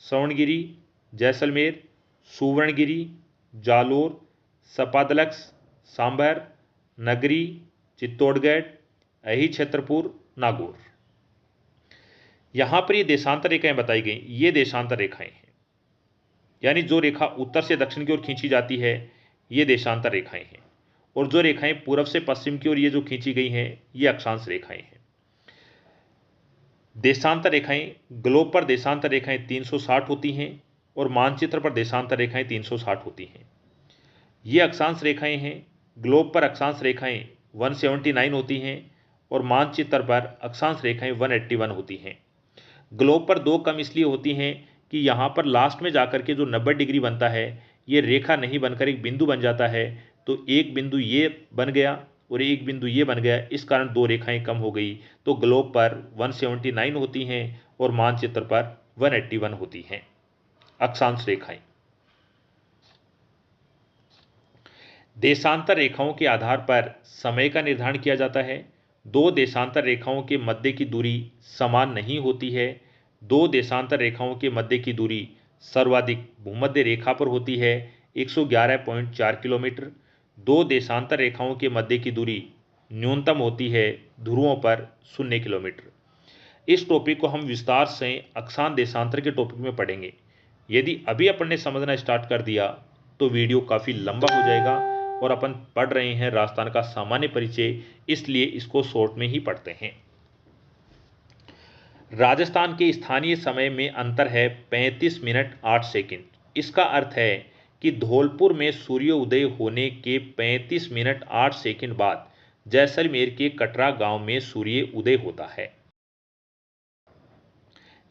सवणगिरी, जैसलमेर, सुवर्णगिरी, जालोर, सपादलक्स, सांबर, नगरी, चित्तौड़गढ़, अही छतरपुर, नागौर। यहां पर ये देशांतर रेखाएं बताई गई, ये देशांतर रेखाएं हैं, यानी जो रेखा उत्तर से दक्षिण की ओर खींची जाती है ये देशांतर रेखाएं हैं और जो रेखाएं पूर्व से पश्चिम की ओर ये जो खींची गई हैं ये अक्षांश रेखाएं हैं। देशांतर रेखाएं, ग्लोब पर देशांतर रेखाएं 360 होती हैं और मानचित्र पर देशांतर रेखाएं 360 होती हैं। ये अक्षांश रेखाएं हैं। ग्लोब पर अक्षांश रेखाएं 179 होती हैं और मानचित्र पर अक्षांश रेखाएं 181 होती हैं। ग्लोब पर दो कम इसलिए होती हैं कि यहाँ पर लास्ट में जाकर के जो 90 डिग्री बनता है ये रेखा नहीं बनकर एक बिंदु बन जाता है, तो एक बिंदु ये बन गया और एक बिंदु ये बन गया, इस कारण दो रेखाएं कम हो गई। तो ग्लोब पर 179 होती हैं और मानचित्र पर 181 होती हैं अक्षांश रेखाएं। देशांतर रेखाओं के आधार पर समय का निर्धारण किया जाता है। दो देशांतर रेखाओं के मध्य की दूरी समान नहीं होती है। दो देशांतर रेखाओं के मध्य की दूरी सर्वाधिक भूमध्य रेखा पर होती है 111.4 किलोमीटर। दो देशांतर रेखाओं के मध्य की दूरी न्यूनतम होती है ध्रुवों पर 0 किलोमीटर। इस टॉपिक को हम विस्तार से अक्षांश देशांतर के टॉपिक में पढ़ेंगे। यदि अभी अपन ने समझना स्टार्ट कर दिया तो वीडियो काफ़ी लंबा हो जाएगा और अपन पढ़ रहे हैं राजस्थान का सामान्य परिचय, इसलिए इसको शॉर्ट में ही पढ़ते हैं। राजस्थान के स्थानीय समय में अंतर है 35 मिनट 8 सेकंड। इसका अर्थ है कि धौलपुर में सूर्योदय होने के 35 मिनट 8 सेकंड बाद जैसलमेर के कटरा गांव में सूर्य उदय होता है।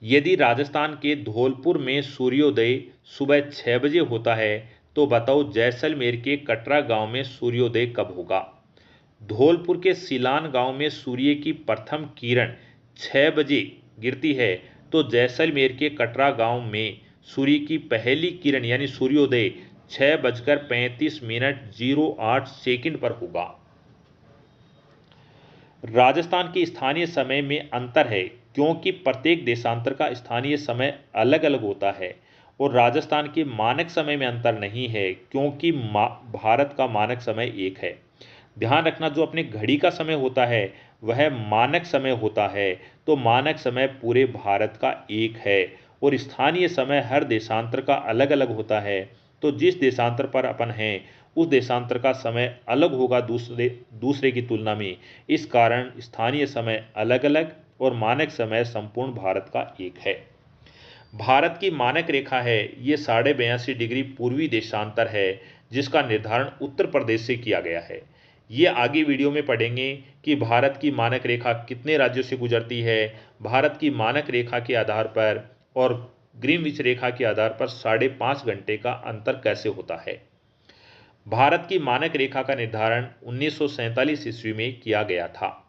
यदि राजस्थान के धौलपुर में सूर्योदय सुबह 6 बजे होता है तो बताओ जैसलमेर के कटरा गांव में सूर्योदय कब होगा। धौलपुर के सिलान गांव में सूर्य की प्रथम किरण 6 बजे गिरती है तो जैसलमेर के कटरा गांव में सूर्य की पहली किरण यानी सूर्योदय 6:35 पर होगा। राजस्थान के स्थानीय समय में अंतर है क्योंकि प्रत्येक देशांतर का स्थानीय समय अलग अलग होता है और राजस्थान के मानक समय में अंतर नहीं है क्योंकि भारत का मानक समय एक है। ध्यान रखना, जो अपने घड़ी का समय होता है वह मानक समय होता है, तो मानक समय पूरे भारत का एक है और स्थानीय समय हर देशांतर का अलग अलग होता है। तो जिस देशांतर पर अपन हैं उस देशांतर का समय अलग होगा दूसरे की तुलना में। इस कारण स्थानीय समय अलग अलग और मानक समय संपूर्ण भारत का एक है। भारत की मानक रेखा है ये 82.5 डिग्री पूर्वी देशांतर है जिसका निर्धारण उत्तर प्रदेश से किया गया है। ये आगे वीडियो में पढ़ेंगे कि भारत की मानक रेखा कितने राज्यों से गुजरती है। भारत की मानक रेखा के आधार पर और ग्रीनविच रेखा के आधार पर 5.5 घंटे का अंतर कैसे होता है। भारत की मानक रेखा का निर्धारण 1947 ईस्वी में किया गया था।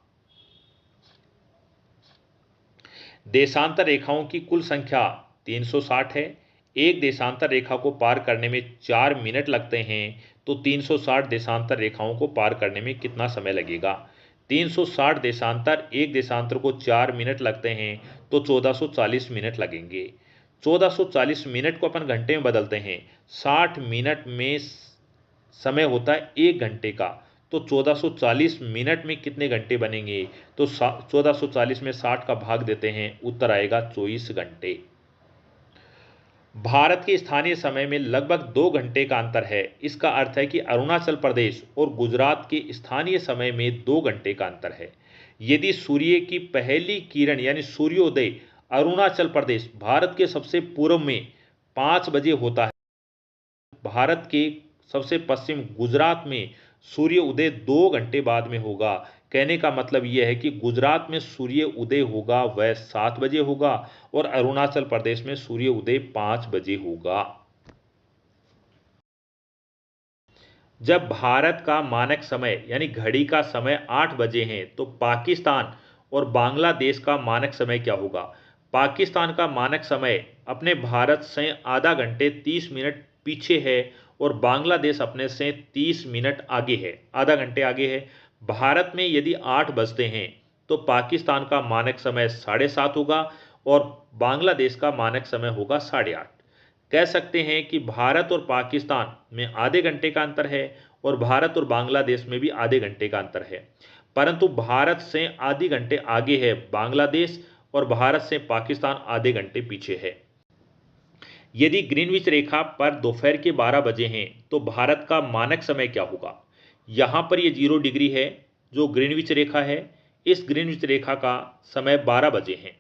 देशांतर रेखाओं की कुल संख्या 360 है। एक देशांतर रेखा को पार करने में 4 मिनट लगते हैं, तो 360 देशांतर रेखाओं को पार करने में कितना समय लगेगा। 360 देशांतर, एक देशांतर को 4 मिनट लगते हैं तो 1440 मिनट लगेंगे। 1440 मिनट को अपन घंटे में बदलते हैं, 60 मिनट में समय होता है 1 घंटे का, तो 1440 मिनट में कितने घंटे बनेंगे? तो 1440 में 60 का भाग देते हैं, उत्तर आएगा 24 घंटे। भारत के स्थानीय समय में लगभग 2 घंटे का अंतर है। इसका अर्थ है कि अरुणाचल प्रदेश और गुजरात के स्थानीय समय में 2 घंटे का अंतर है। यदि सूर्य की पहली किरण यानी सूर्योदय अरुणाचल प्रदेश भारत के सबसे पूर्व में 5 बजे होता है, भारत के सबसे पश्चिम गुजरात में सूर्य उदय 2 घंटे बाद में होगा। कहने का मतलब यह है कि गुजरात में सूर्य उदय होगा वह 7 बजे होगा और अरुणाचल प्रदेश में सूर्य उदय 5 बजे होगा। जब भारत का मानक समय यानी घड़ी का समय 8 बजे है तो पाकिस्तान और बांग्लादेश का मानक समय क्या होगा? पाकिस्तान का मानक समय अपने भारत से आधा घंटे 30 मिनट पीछे है और बांग्लादेश अपने से 30 मिनट आगे है, आधा घंटे आगे है। भारत में यदि 8 बजते हैं तो पाकिस्तान का मानक समय 7:30 होगा और बांग्लादेश का मानक समय होगा 8:30। कह सकते हैं कि भारत और पाकिस्तान में आधे घंटे का अंतर है और भारत और बांग्लादेश में भी आधे घंटे का अंतर है, परंतु भारत से आधे घंटे आगे है बांग्लादेश और भारत से पाकिस्तान आधे घंटे पीछे है। यदि ग्रीनविच रेखा पर दोपहर के 12 बजे हैं तो भारत का मानक समय क्या होगा? यहाँ पर ये 0 डिग्री है जो ग्रीनविच रेखा है, इस ग्रीनविच रेखा का समय 12 बजे है,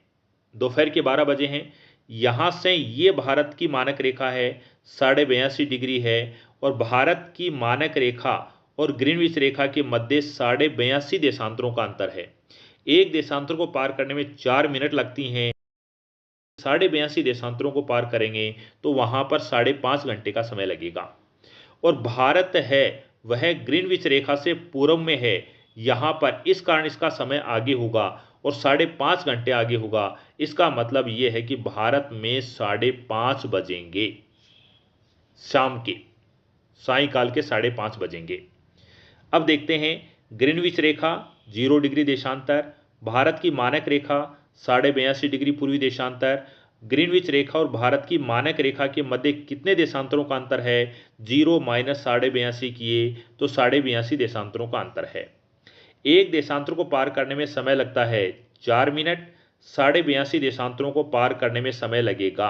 दोपहर के 12 बजे हैं। यहाँ से ये भारत की मानक रेखा है, 82.5 डिग्री है और भारत की मानक रेखा और ग्रीनविच रेखा के मध्य 82.5 देशांतरों का अंतर है। एक देशांतर को पार करने में 4 मिनट लगती हैं, 82.5 देशांतरों को पार करेंगे तो वहाँ पर 5.5 घंटे का समय लगेगा। और भारत है वह ग्रीनविच रेखा से पूर्व में है, यहाँ पर इस कारण इसका समय आगे होगा और 5.5 घंटे आगे होगा। इसका मतलब ये है कि भारत में 5:30 बजेंगे, शाम के सायंकाल के 5:30 बजेंगे। अब देखते हैं ग्रीनविच रेखा 0 डिग्री देशांतर, भारत की मानक रेखा 82.5 डिग्री पूर्वी देशांतर, ग्रीनविच रेखा और भारत की मानक रेखा के मध्य कितने देशांतरों का अंतर है? 0 माइनस 82.5 किए तो 82.5 देशांतरों का अंतर है। एक देशांतर को पार करने में समय लगता है 4 मिनट, 82.5 देशांतरों को पार करने में समय लगेगा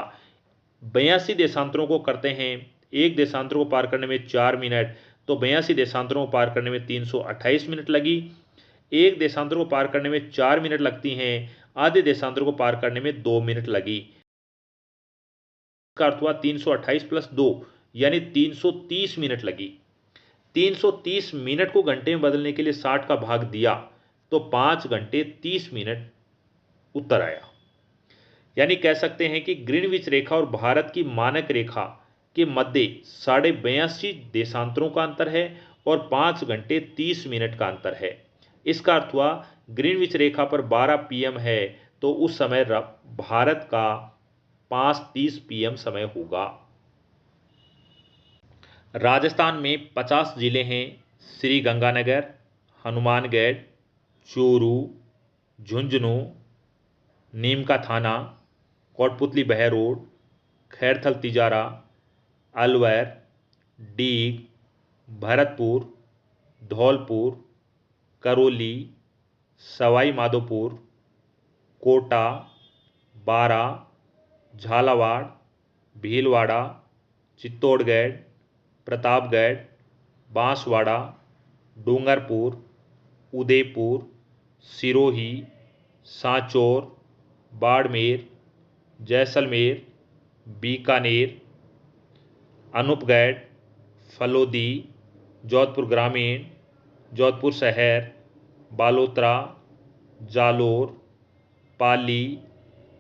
82 देशांतरों को करते हैं, एक देशांतर को पार करने में 4 मिनट, तो 82 देशांतरों को पार करने में 328 मिनट लगी। एक देशांतर को पार करने में 4 मिनट लगती हैं, आधे देशांतर को पार करने में 2 मिनट लगी। इसका अर्थ हुआ 328 प्लस 2 यानी 330 मिनट लगी। 330 मिनट को घंटे में बदलने के लिए 60 का भाग दिया तो 5 घंटे 30 मिनट उत्तर आया। यानी कह सकते हैं कि ग्रीनविच रेखा और भारत की मानक रेखा के मध्य 82.5 देशांतरों का अंतर है और 5 घंटे 30 मिनट का अंतर है। इसका अर्थ हुआ ग्रीनविच रेखा पर 12 PM है तो उस समय भारत का 5:30 PM समय होगा। राजस्थान में 50 जिले हैं। श्री गंगानगर, हनुमानगढ़, चूरू, झुंझुनू, नीम का थाना, कोटपुतली बहरोड, खैरथल तिजारा, अलवर, डीग, भरतपुर, धौलपुर, करौली, सवाई माधोपुर, कोटा, बारा, झालावाड़, भीलवाड़ा, चित्तौड़गढ़, प्रतापगढ़, बांसवाड़ा, डूंगरपुर, उदयपुर, सिरोही, सांचौर, बाड़मेर, जैसलमेर, बीकानेर, अनूपगढ़, फलोदी, जोधपुर ग्रामीण, जोधपुर शहर, बालोतरा, जालोर, पाली,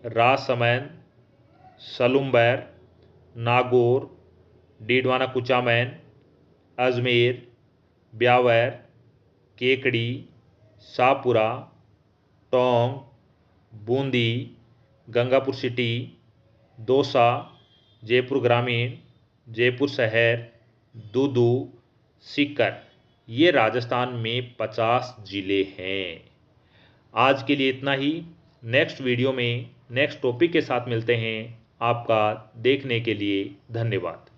राजसमंद, सलुम्बर, नागौर, डीडवाना कुचामन, अजमेर, ब्यावर, केकड़ी, शाहपुरा, टोंक, बूंदी, गंगापुर सिटी, दौसा, जयपुर ग्रामीण, जयपुर शहर, दूदू, सीकर, ये राजस्थान में 50 जिले हैं। आज के लिए इतना ही। नेक्स्ट वीडियो में नेक्स्ट टॉपिक के साथ मिलते हैं। आपका देखने के लिए धन्यवाद।